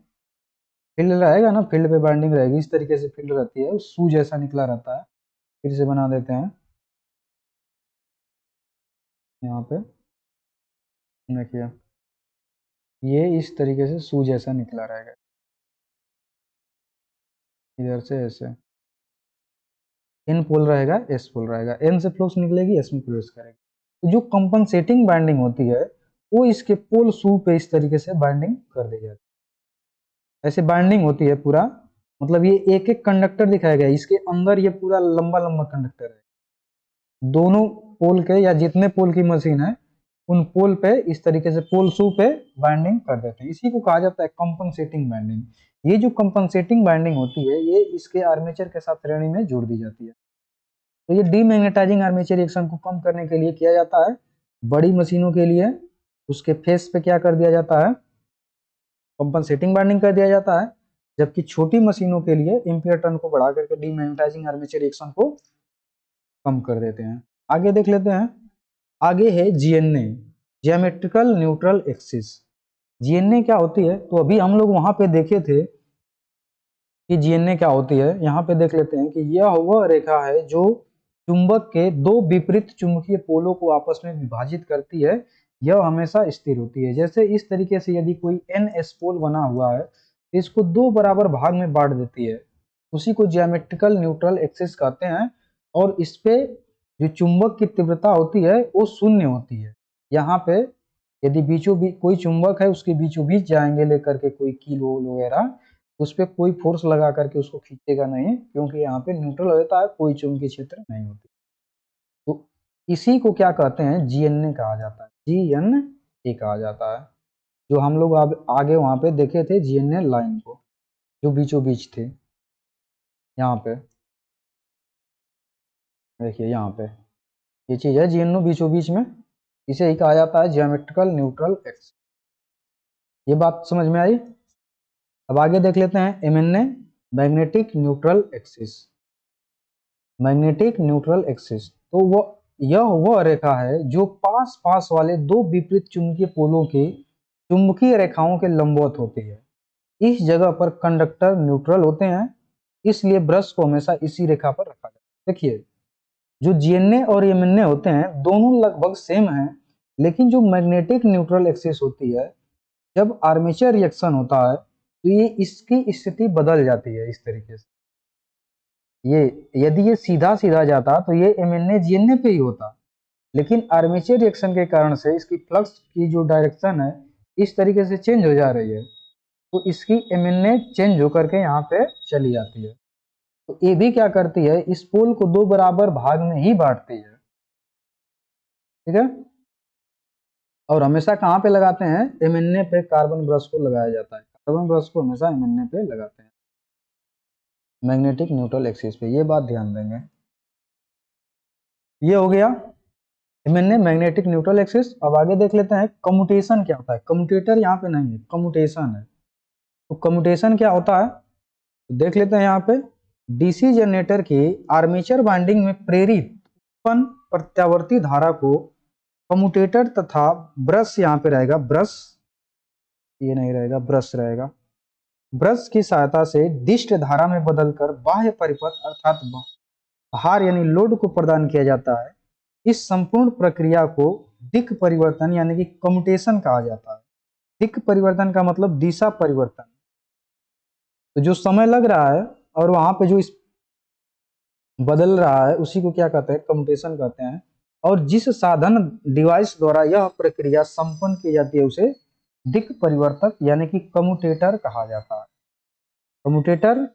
Speaker 1: फील्ड रहेगा ना, फील्ड पे बाइंडिंग रहेगी, इस तरीके से फील्ड रहती है, शू जैसा निकला रहता है। फिर से बना देते हैं यहाँ पे, देखिए ये इस तरीके से शू जैसा निकला रहेगा, इधर से ऐसे एन पोल रहेगा, एस पोल रहेगा, एन से फ्लक्स निकलेगी, एस में प्रवेश करेगी। तो जो कंपनसेटिंग बाइंडिंग होती है वो इसके पोल शू पे इस तरीके से बाइंडिंग कर दी जाती है। ऐसे बाइंडिंग होती है पूरा, मतलब ये एक एक कंडक्टर दिखाया गया, इसके अंदर ये पूरा लंबा लंबा कंडक्टर है, दोनों पोल के या जितने पोल की मशीन है उन पोल पे इस तरीके से पोल शू पे बाइंडिंग कर देते हैं। इसी को कहा जाता है कंपनसेटिंग बाइंडिंग। ये जो कंपनसेटिंग बाइंडिंग होती है ये इसके आर्मेचर के साथ श्रेणी में जोड़ दी जाती है। तो ये डीमैग्नेटाइजिंग आर्मेचर रिएक्शन को कम करने के लिए किया जाता है। बड़ी मशीनों के लिए उसके फेस पे क्या कर दिया जाता है, कंपनसेटिंग बाइंडिंग कर दिया जाता है, जबकि छोटी मशीनों के लिए एम्पीयर टर्न को बढ़ा करके डीमैग्नेटाइजिंग आर्मेचर रिएक्शन को कम कर देते हैं। आगे देख लेते हैं। आगे है GNA, geometrical neutral axis. GNA क्या होती है, तो अभी हम लोग वहां पे देखे थे कि जीएनए क्या होती है। यहाँ पे देख लेते हैं कि यह वह रेखा है जो चुंबक के दो विपरीत चुंबकीय पोलों को आपस में विभाजित करती है। यह हमेशा स्थिर होती है। जैसे इस तरीके से यदि कोई एन-एस पोल बना हुआ है तो इसको दो बराबर भाग में बांट देती है, उसी को ज्योमेट्रिकल न्यूट्रल एक्सिस कहते हैं। और इस पे जो चुंबक की तीव्रता होती है वो शून्य होती है। यहाँ पे यदि बीचों बीच कोई चुंबक है, उसके बीचों बीच जाएंगे लेकर के कोई कील वगैरह, उस पर कोई फोर्स लगा करके उसको खींचेगा नहीं, क्योंकि यहाँ पे न्यूट्रल होता है, कोई चुंबकीय क्षेत्र नहीं होती। तो इसी को क्या कहते हैं, जीएनए कहा जाता है, जीएनए कहा जाता है। जो हम लोग आगे वहां पे देखे थे जीएनए लाइन को, जो बीचों बीच थे। यहाँ पे देखिए, यहाँ पे ये चीज है जीएनओ बीचों बीच में, इसे ही कहा जाता है ज्योमेट्रिकल न्यूट्रल एक्सिस। ये बात समझ में आई। अब आगे देख लेते हैं MNA, magnetic neutral axis. Magnetic neutral axis, तो यह वह रेखा है जो पास पास वाले दो विपरीत चुंबकीय पोलों की चुंबकीय रेखाओं के लंबवत होती है। इस जगह पर कंडक्टर न्यूट्रल होते हैं, इसलिए ब्रश को हमेशा इसी रेखा पर रखा जाता है। देखिए, जो जीएनए और एमएनए होते हैं दोनों लगभग सेम हैं, लेकिन जो मैग्नेटिक न्यूट्रल एक्सिस होती है, जब आर्मेचर रिएक्शन होता है तो ये इसकी स्थिति बदल जाती है। इस तरीके से ये यदि ये सीधा सीधा जाता तो ये एमएनए जीएनए पे ही होता, लेकिन आर्मेचर रिएक्शन के कारण से इसकी फ्लक्स की जो डायरेक्शन है इस तरीके से चेंज हो जा रही है, तो इसकी एमएनए चेंज होकर के यहाँ पे चली जाती है। तो ये भी क्या करती है, इस पोल को दो बराबर भाग में ही बांटती है। ठीक है, और हमेशा कहाँ पे लगाते हैं, एमएनए पे कार्बन ब्रश को लगाया जाता है। कार्बन ब्रश को हमेशा एमएनए पे लगाते हैं, मैग्नेटिक न्यूट्रल एक्सिस पे। ये बात ध्यान देंगे। ये हो गया एमएनए, मैग्नेटिक न्यूट्रल एक्सिस। अब आगे देख लेते हैं कम्यूटेशन क्या होता है। कम्यूटेटर यहाँ पे नहीं है, कम्यूटेशन है। तो कम्यूटेशन क्या होता है, तो देख लेते हैं। यहाँ पे डीसी जनरेटर की आर्मेचर वाइंडिंग में प्रेरित उत्पन्न प्रत्यावर्ती धारा को कम्यूटेटर तथा ब्रश, यहाँ पे रहेगा ब्रश, ये नहीं रहेगा, ब्रश रहेगा, ब्रश की सहायता से डिस्ट धारा में बदलकर बाह्य परिपथ अर्थात भार यानी लोड को प्रदान किया जाता है। इस संपूर्ण प्रक्रिया को दिक् परिवर्तन यानी कि कम्यूटेशन कहा जाता है। दिक् परिवर्तन का मतलब दिशा परिवर्तन। तो जो समय लग रहा है और वहां पे जो इस बदल रहा है उसी को क्या कहते हैं, कम्यूटेशन कहते हैं। और जिस साधन डिवाइस द्वारा यह प्रक्रिया संपन्न की जाती है उसे दिक् परिवर्तक यानी कि कम्यूटेटर कहा जाता है। कम्यूटेटर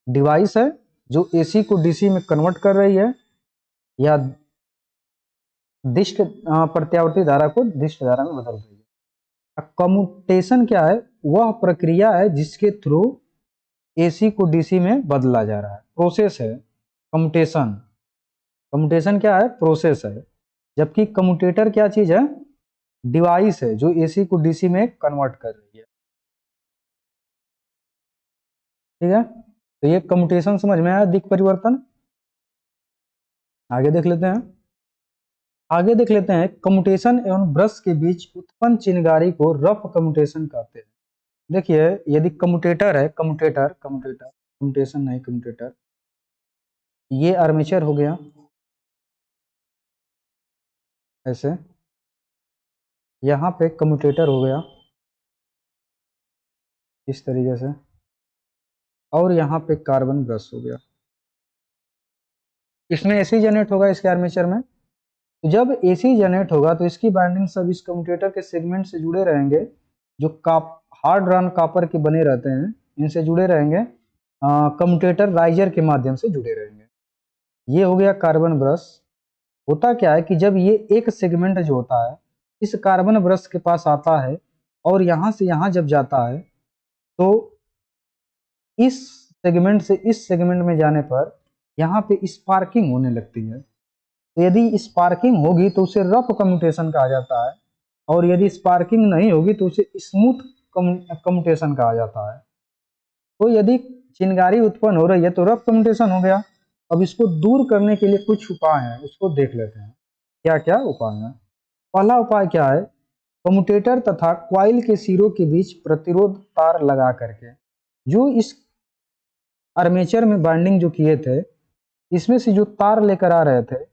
Speaker 1: डिवाइस है जो एसी को डीसी में कन्वर्ट कर रही है, या दिष्ट प्रत्यावर्ती धारा को दिष्ट धारा में बदल रही है। कम्यूटेशन क्या है, वह प्रक्रिया है जिसके थ्रू एसी को डीसी में बदला जा रहा है, प्रोसेस है कम्यूटेशन। कम्यूटेशन क्या है, प्रोसेस है। जबकि कम्यूटेटर क्या चीज है, डिवाइस है जो एसी को डीसी में कन्वर्ट कर रही है। ठीक है, तो ये कम्यूटेशन समझ में आया, दिक् परिवर्तन। आगे देख लेते हैं। आगे देख लेते हैं कम्यूटेशन एवं ब्रश के बीच उत्पन्न चिनगारी को रफ कम्यूटेशन कहते हैं। देखिए, यदि कम्यूटेटर है, कम्यूटेशन नहीं, कम्यूटेटर, ये आर्मेचर हो गया ऐसे, यहाँ पे कम्यूटेटर हो गया इस तरीके से, और यहाँ पे कार्बन ब्रश हो गया। इसमें एसी जनरेट होगा इसके आर्मेचर में। तो जब एसी जनरेट होगा तो इसकी बाइंडिंग सब इस कम्यूटेटर के सेगमेंट से जुड़े रहेंगे, जो हार्ड रन कॉपर के बने रहते हैं, इनसे जुड़े रहेंगे, कम्यूटेटर राइजर के माध्यम से जुड़े रहेंगे। ये हो गया कार्बन ब्रश। होता क्या है कि जब ये एक सेगमेंट जो होता है इस कार्बन ब्रश के पास आता है और यहाँ से यहाँ जब जाता है, तो इस सेगमेंट से इस सेगमेंट में जाने पर यहाँ पे स्पार्किंग होने लगती है। तो यदि स्पार्किंग होगी तो उसे रफ कम्यूटेशन कहा जाता है, और यदि स्पार्किंग नहीं होगी तो उसे स्मूथ कम्यूटेशन कहा जाता है। तो यदि चिंगारी उत्पन्न हो रही है तो रफ कम्यूटेशन हो गया। अब इसको दूर करने के लिए कुछ उपाय हैं, उसको देख लेते हैं क्या क्या उपाय हैं। पहला उपाय क्या है, कम्यूटेटर तथा क्वाइल के सिरों के बीच प्रतिरोध तार लगा करके, जो इस आर्मेचर में बाइंडिंग जो किए थे, इसमें से जो तार लेकर आ रहे थे,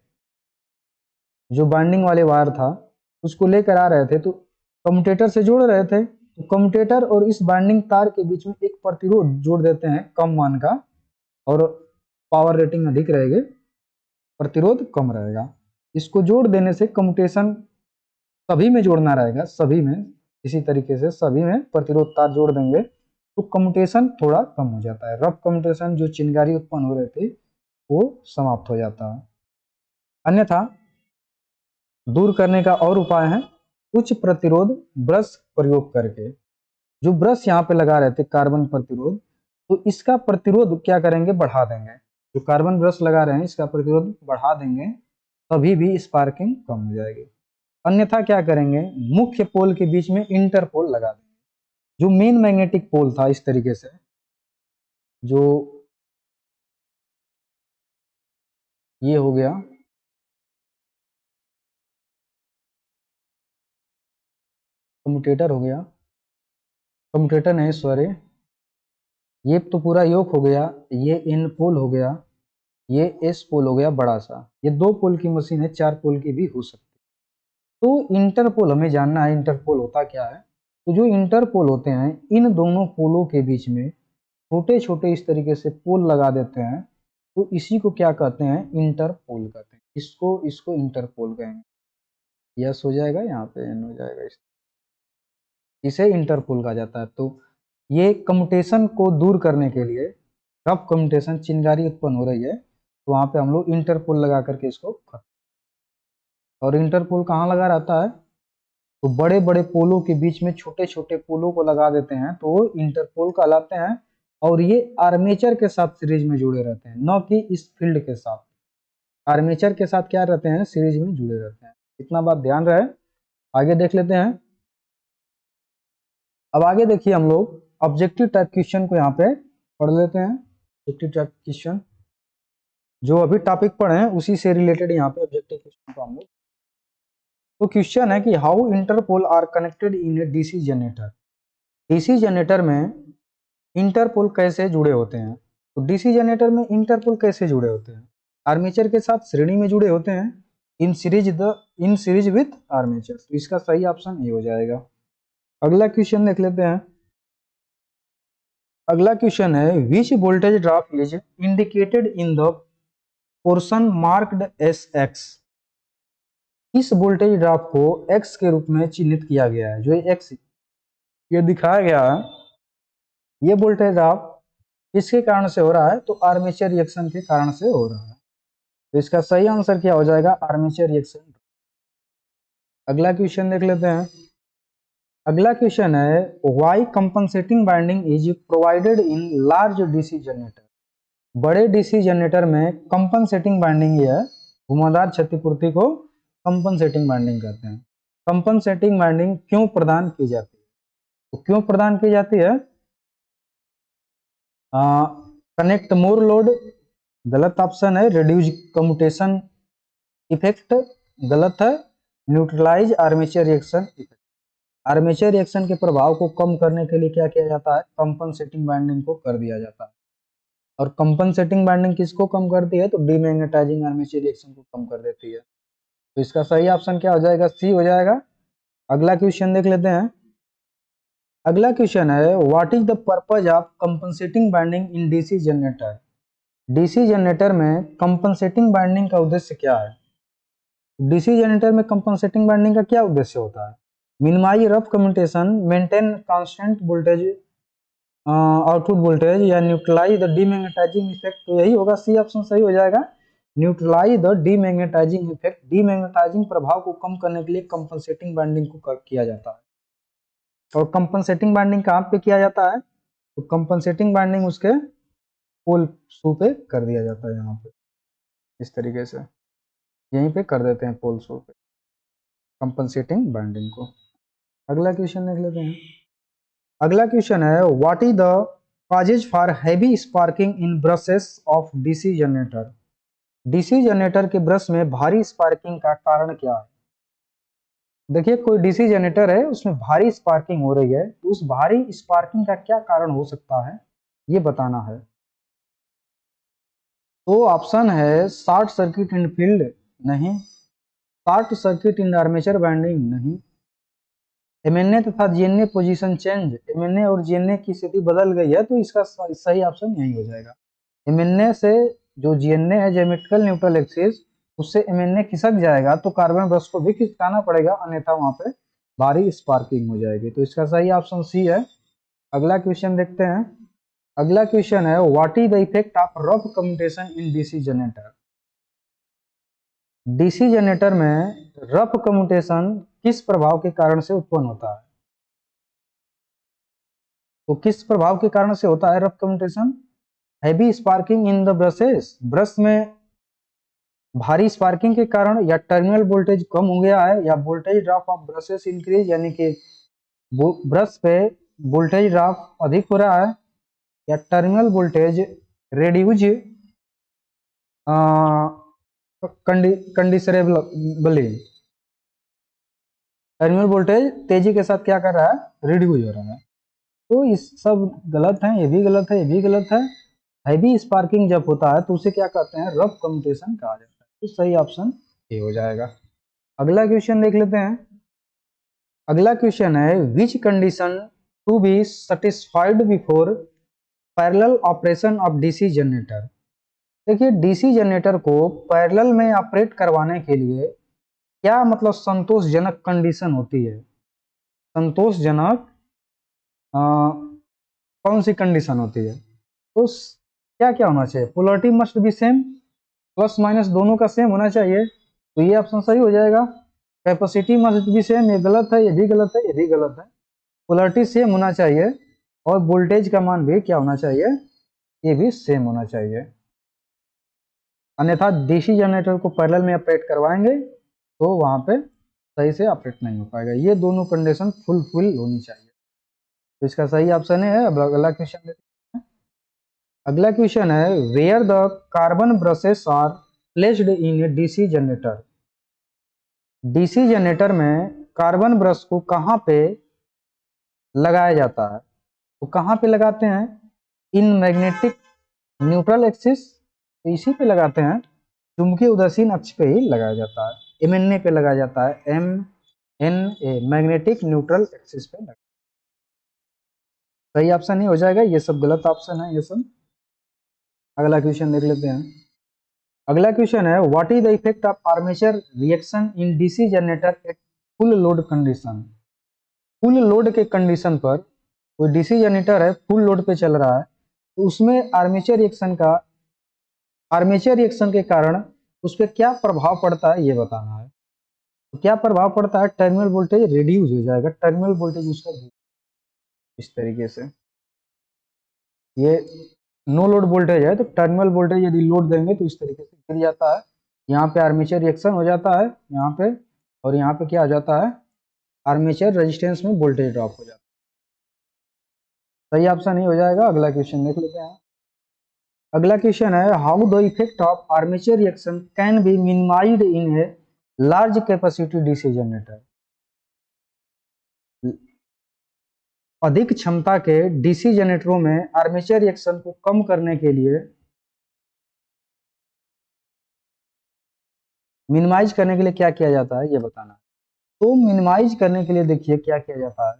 Speaker 1: जो बाइंडिंग वाले वायर था उसको लेकर आ रहे थे, तो कम्यूटेटर से जोड़ रहे थे, तो कम्यूटेटर और इस बाइंडिंग तार के बीच में एक प्रतिरोध जोड़ देते हैं कम मान का, और पावर रेटिंग अधिक रहेगी, प्रतिरोध कम रहेगा। इसको जोड़ देने से कम्यूटेशन सभी में जोड़ना रहेगा, सभी में इसी तरीके से सभी में प्रतिरोध तार जोड़ देंगे तो कम्यूटेशन थोड़ा कम हो जाता है। रफ कम्यूटेशन जो चिंगारी उत्पन्न हो रहे थे वो समाप्त हो जाता है। अन्यथा दूर करने का और उपाय है उच्च प्रतिरोध ब्रश प्रयोग करके। जो ब्रश यहाँ पे लगा रहे थे कार्बन प्रतिरोध, तो इसका प्रतिरोध क्या करेंगे, बढ़ा देंगे। जो कार्बन ब्रश लगा रहे हैं इसका प्रतिरोध बढ़ा देंगे, तभी भी स्पार्किंग कम हो जाएगी। अन्यथा क्या करेंगे, मुख्य पोल के बीच में इंटरपोल लगा देंगे। जो मेन मैग्नेटिक पोल था इस तरीके से, जो ये हो गया कम्यूटेटर, हो गया कम्यूटेटर नहीं सॉरी, ये तो पूरा योक हो गया, ये इन पोल हो गया, ये एस पोल हो गया बड़ा सा। ये 2 पोल की मशीन है, 4 पोल की भी हो सकती है। तो इंटरपोल हमें जानना है, इंटरपोल होता क्या है। तो जो इंटरपोल होते हैं, इन दोनों पोलों के बीच में छोटे छोटे इस तरीके से पोल लगा देते हैं, तो इसी को क्या कहते हैं, इंटरपोल कहते हैं। इसको इसको इंटरपोल कहेंगे। यस हो जाएगा, यहाँ पे एन हो जाएगा, इसे इंटरपोल कहा जाता है। तो ये कम्यूटेशन को दूर करने के लिए, रफ कम्यूटेशन चिंगारी उत्पन्न हो रही है तो वहां पे हम लोग इंटरपोल लगा करके इसको खत्म। और इंटरपोल कहाँ लगा रहता है, तो बड़े बड़े पोलों के बीच में छोटे छोटे पोलों को लगा देते हैं, तो वो इंटरपोल कहलाते हैं। और ये आर्मेचर के साथ सीरीज में जुड़े रहते हैं, न कि इस फील्ड के साथ। आर्मेचर के साथ क्या रहते हैं, सीरीज में जुड़े रहते हैं। इतना बात ध्यान रहे। आगे देख लेते हैं। अब आगे देखिए, हम लोग ऑब्जेक्टिव टाइप क्वेश्चन को यहाँ पे पढ़ लेते हैं। ऑब्जेक्टिव टाइप क्वेश्चन जो अभी टॉपिक पढ़े हैं उसी से रिलेटेड यहाँ पे ऑब्जेक्टिव क्वेश्चन को हम लोग। तो क्वेश्चन है कि how interpole are connected in a DC generator. DC generator में इंटरपोल कैसे जुड़े होते हैं। तो डीसी जनरेटर में इंटरपोल कैसे जुड़े होते हैं, आर्मेचर के साथ श्रेणी में जुड़े होते हैं, इन सीरीज विथ आर्मेचर। तो इसका सही ऑप्शन ये हो जाएगा। अगला क्वेश्चन देख लेते हैं। अगला क्वेश्चन है which voltage drop is indicated in the portion marked as X. इस वोल्टेज ड्रॉप को एक्स के रूप में चिन्हित किया गया है। जो एक्स ये दिखाया गया है, ये वोल्टेज ड्रॉप किसके कारण से हो रहा है, तो आर्मेचर रिएक्शन के कारण से हो रहा है। तो इसका सही आंसर क्या हो जाएगा, आर्मेचर रिएक्शन। अगला क्वेश्चन देख लेते हैं। अगला क्वेश्चन है why compensating binding is provided in large DC generator. बड़े डीसी जनरेटर में कंपनसेटिंग बाइंडिंग है, घुमावदार क्षतिपूर्ति को कंपनसेटिंग बाइंडिंग कहते हैं। कंपनसेटिंग बाइंडिंग क्यों प्रदान की जाती है, तो क्यों प्रदान की जाती है, कनेक्ट मोर लोड गलत ऑप्शन है, रिड्यूस कम्यूटेशन इफेक्ट गलत है, neutralise armature reaction effect. Armature reaction के प्रभाव को कम करने के लिए क्या किया जाता है, कंपनसेटिंग बाइंडिंग को कर दिया जाता है। और कंपनसेटिंग बाइंडिंग किसको कम करती है, तो डीमैग्नेटाइजिंग आर्मेचर रिएक्शन को कम कर देती है। तो इसका सही ऑप्शन क्या हो जाएगा, सी हो जाएगा। अगला क्वेश्चन देख लेते हैं। अगला क्वेश्चन है what is the purpose of compensating winding in DC generator. DC generator में कंपनसेटिंग बाइंडिंग का उद्देश्य क्या है। डीसी जनरेटर में कंपनसेटिंग बाइंडिंग का क्या उद्देश्य होता है, minimise rough commutation, maintain constant voltage output voltage, या न्यूट्रलाइज द डीमैग्नेटाइजिंग इफेक्ट। तो यही होगा, सी ऑप्शन सही हो जाएगा, neutralise the demagnetising effect. Demagnetising प्रभाव को कम करने के लिए कंपनसेटिंग बाइंडिंग को किया जाता है। और कंपनसेटिंग बाइंडिंग कहाँ पे किया जाता है, तो कंपनसेटिंग बाइंडिंग उसके पोल शू पे कर दिया जाता है यहाँ पे, इस तरीके से यहीं पे कर देते हैं पोल शू पे कंपनसेटिंग बाइंडिंग को। अगला क्वेश्चन देख लेते हैं। अगला क्वेश्चन है what is the causes for heavy sparking in brushes of DC generator. DC generator के ब्रश में भारी स्पार्किंग का कारण क्या है। देखिए कोई डीसी जनरेटर है उसमें भारी स्पार्किंग हो रही है, तो उस भारी स्पार्किंग का क्या कारण हो सकता है ये बताना है। तो ऑप्शन है शॉर्ट सर्किट इन फील्ड, नहीं। Short circuit in armature binding, नहीं। एमएनए तथा जीएनए पोजीशन चेंज, एमएनए और जीएनए की स्थिति बदल गई है, तो इसका सही ऑप्शन यही हो जाएगा। एमएनए से जो जीएनए है ज्योमेट्रिकल न्यूट्रल एक्सिस, उससे एमएनए खिसक जाएगा तो कार्बन ब्रश को भी खिसकाना पड़ेगा, अन्यथा वहां पे भारी स्पार्किंग हो जाएगी। तो इसका सही ऑप्शन सी है। अगला क्वेश्चन देखते हैं। अगला क्वेश्चन है what is the effect of rough commutation in DC generator. DC generator में रफ कम्यूटेशन किस प्रभाव के कारण से उत्पन्न होता है। तो किस प्रभाव के कारण से होता है rough commutation. Heavy sparking in the brushes, brush में भारी स्पार्किंग के कारण, या टर्मिनल वोल्टेज कम हो गया है, या voltage drop of brushes increase, यानी कि ब्रश पे वोल्टेज ड्रॉप अधिक हो रहा है, या terminal voltage reduce considerably, terminal voltage तेजी के साथ क्या कर रहा है, रिड्यूज हो रहा है। तो इस सब गलत है, ये भी गलत है, ये भी गलत है। हैवी स्पार्किंग जब होता है तो उसे क्या कहते हैं, रफ कम्यूटेशन कहा जाता है। तो सही ऑप्शन ए हो जाएगा। अगला क्वेश्चन देख लेते हैं। अगला क्वेश्चन है which condition to be satisfied before parallel operation of DC generator. देखिए डीसी जनरेटर को पैरेलल में ऑपरेट करवाने के लिए क्या मतलब संतोषजनक कंडीशन होती है। संतोषजनक कौन सी कंडीशन होती है, तो क्या क्या होना चाहिए। Polarity must be same, plus minus दोनों का सेम होना चाहिए, तो ये ऑप्शन सही हो जाएगा। कैपेसिटी मस्ट बी सेम, ये गलत है, ये भी गलत है, ये भी गलत है। पोलरिटी सेम होना चाहिए और वोल्टेज का मान भी क्या होना चाहिए, ये भी सेम होना चाहिए, अन्यथा डीसी जनरेटर को पैरेलल में ऑपरेट करवाएंगे तो वहां पे सही से ऑपरेट नहीं हो पाएगा। ये दोनों कंडीशन फुलफिल होनी चाहिए, तो इसका सही ऑप्शन है। अब अगला क्वेश्चन देखते हैं। अगला क्वेश्चन है where the carbon brushes are placed in a DC generator. DC generator में कार्बन ब्रश को कहाँ पे लगाया जाता है, तो कहाँ पे लगाते हैं, इन मैग्नेटिक न्यूट्रल एक्सिस, तो इसी पे लगाते हैं, चुंबकीय उदासीन अक्ष पे ही लगाया जाता है, एमएनए पे लगाया जाता है, MNA मैग्नेटिक न्यूट्रल एक्सिस पे लगाया। सही ऑप्शन ही हो जाएगा, ये सब गलत ऑप्शन है ये सब। अगला क्वेश्चन देख लेते हैं। अगला क्वेश्चन है what is the effect of armature reaction in DC generator at full load condition. Full load के कंडीशन पर कोई डीसी जनरेटर है, फुल लोड पे चल रहा है, तो उसमें आर्मेचर रिएक्शन के कारण उस पर क्या प्रभाव पड़ता है ये बताना है। तो क्या प्रभाव पड़ता है, टर्मिनल वोल्टेज रिड्यूस हो जाएगा, टर्मिनल वोल्टेज उसका इस तरीके से, ये नो लोड वोल्टेज है तो टर्मिनल वोल्टेज यदि लोड देंगे तो इस तरीके से गिर जाता है। यहाँ पे आर्मेचर रिएक्शन हो जाता है यहाँ पे, और यहाँ पे क्या हो जाता है, आर्मेचर रेजिस्टेंस में वोल्टेज ड्रॉप हो जाता है। सही ऑप्शन ही हो जाएगा। अगला क्वेश्चन देख लेते हैं। अगला क्वेश्चन है how the effect of armature reaction can be minimised in a large capacity DC generator. अधिक क्षमता के डीसी जनरेटरों में आर्मेचर रिएक्शन को कम करने के लिए, मिनिमाइज करने के लिए क्या किया जाता है ये बताना। तो मिनिमाइज करने के लिए देखिए क्या किया जाता है,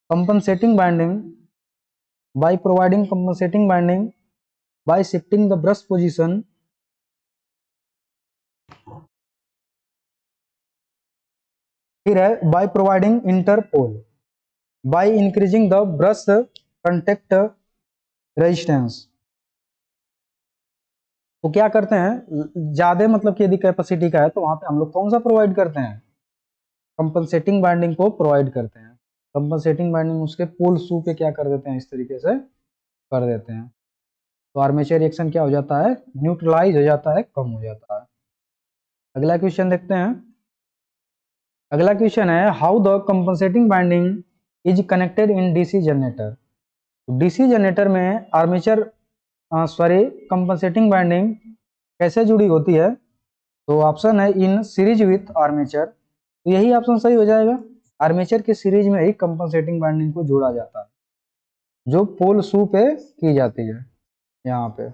Speaker 1: compensating winding, by providing compensating winding, by shifting the brush position, फिर है by providing interpole, by increasing the brush contact resistance. तो क्या करते हैं, ज्यादा मतलब कि यदि कैपेसिटी का है तो वहां पे हम लोग कौन सा प्रोवाइड करते हैं, कंपनसेटिंग बाइंडिंग को प्रोवाइड करते हैं। कंपनसेटिंग बाइंडिंग उसके पोल शू पे क्या कर देते हैं, इस तरीके से कर देते हैं, तो आर्मेचर रिएक्शन क्या हो जाता है, न्यूट्रलाइज हो जाता है, कम हो जाता है। अगला क्वेश्चन देखते हैं। अगला क्वेश्चन है how the compensating winding is connected in DC generator. DC generator में आर्मेचर सॉरी कंपनसेटिंग वाइंडिंग कैसे जुड़ी होती है, तो ऑप्शन है इन सीरीज विथ आर्मेचर, तो यही ऑप्शन सही हो जाएगा। आर्मेचर के सीरीज में ही कंपनसेटिंग वाइंडिंग को जोड़ा जाता है, जो पोल शू पे की जाती है यहाँ पे।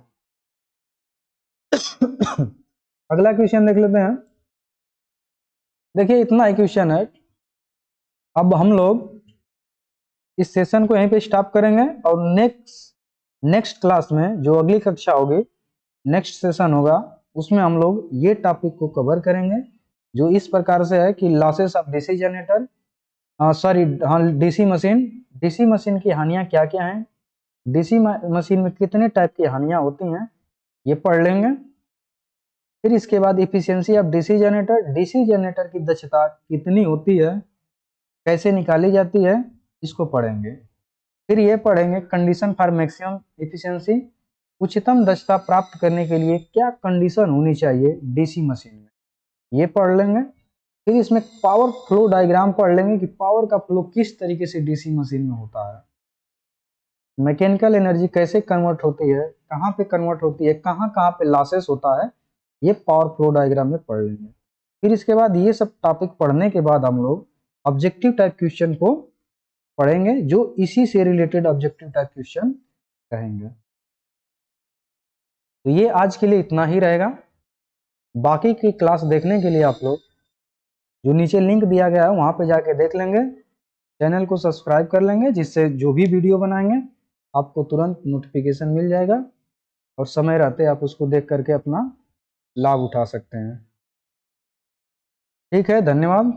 Speaker 1: अगला क्वेश्चन देख लेते हैं। देखिए इतना ही क्वेश्चन है। अब हम लोग इस सेशन को यहीं पे स्टॉप करेंगे और नेक्स्ट क्लास में जो अगली कक्षा होगी, नेक्स्ट सेशन होगा, उसमें हम लोग ये टॉपिक को कवर करेंगे, जो इस प्रकार से है कि losses of DC generator, sorry हाँ डीसी मशीन की हानियां क्या क्या हैं, डीसी मशीन में कितने टाइप की हानियां होती हैं, ये पढ़ लेंगे। फिर इसके बाद इफिशियंसी ऑफ डीसी जनरेटर की दक्षता कितनी होती है, कैसे निकाली जाती है, इसको पढ़ेंगे। फिर ये पढ़ेंगे कंडीशन फॉर मैक्सिमम इफिशियंसी, उच्चतम दक्षता प्राप्त करने के लिए क्या कंडीशन होनी चाहिए डीसी मशीन में, ये पढ़ लेंगे। फिर इसमें पावर फ्लो डायग्राम पढ़ लेंगे कि पावर का फ्लो किस तरीके से डीसी मशीन में होता है, मैकेनिकल एनर्जी कैसे कन्वर्ट होती है, कहाँ पे कन्वर्ट होती है, कहाँ कहाँ पे लॉसेस होता है, ये पावर फ्लो डायग्राम में पढ़ लेंगे। फिर इसके बाद ये सब टॉपिक पढ़ने के बाद हम लोग ऑब्जेक्टिव टाइप क्वेश्चन को पढ़ेंगे, जो इसी से रिलेटेड ऑब्जेक्टिव टाइप क्वेश्चन कहेंगे। तो ये आज के लिए इतना ही रहेगा। बाकी की क्लास देखने के लिए आप लोग जो नीचे लिंक दिया गया है वहां पे जाके देख लेंगे, चैनल को सब्सक्राइब कर लेंगे, जिससे जो भी वीडियो बनाएंगे आपको तुरंत नोटिफिकेशन मिल जाएगा और समय रहते आप उसको देख करके अपना लाभ उठा सकते हैं। ठीक है, धन्यवाद।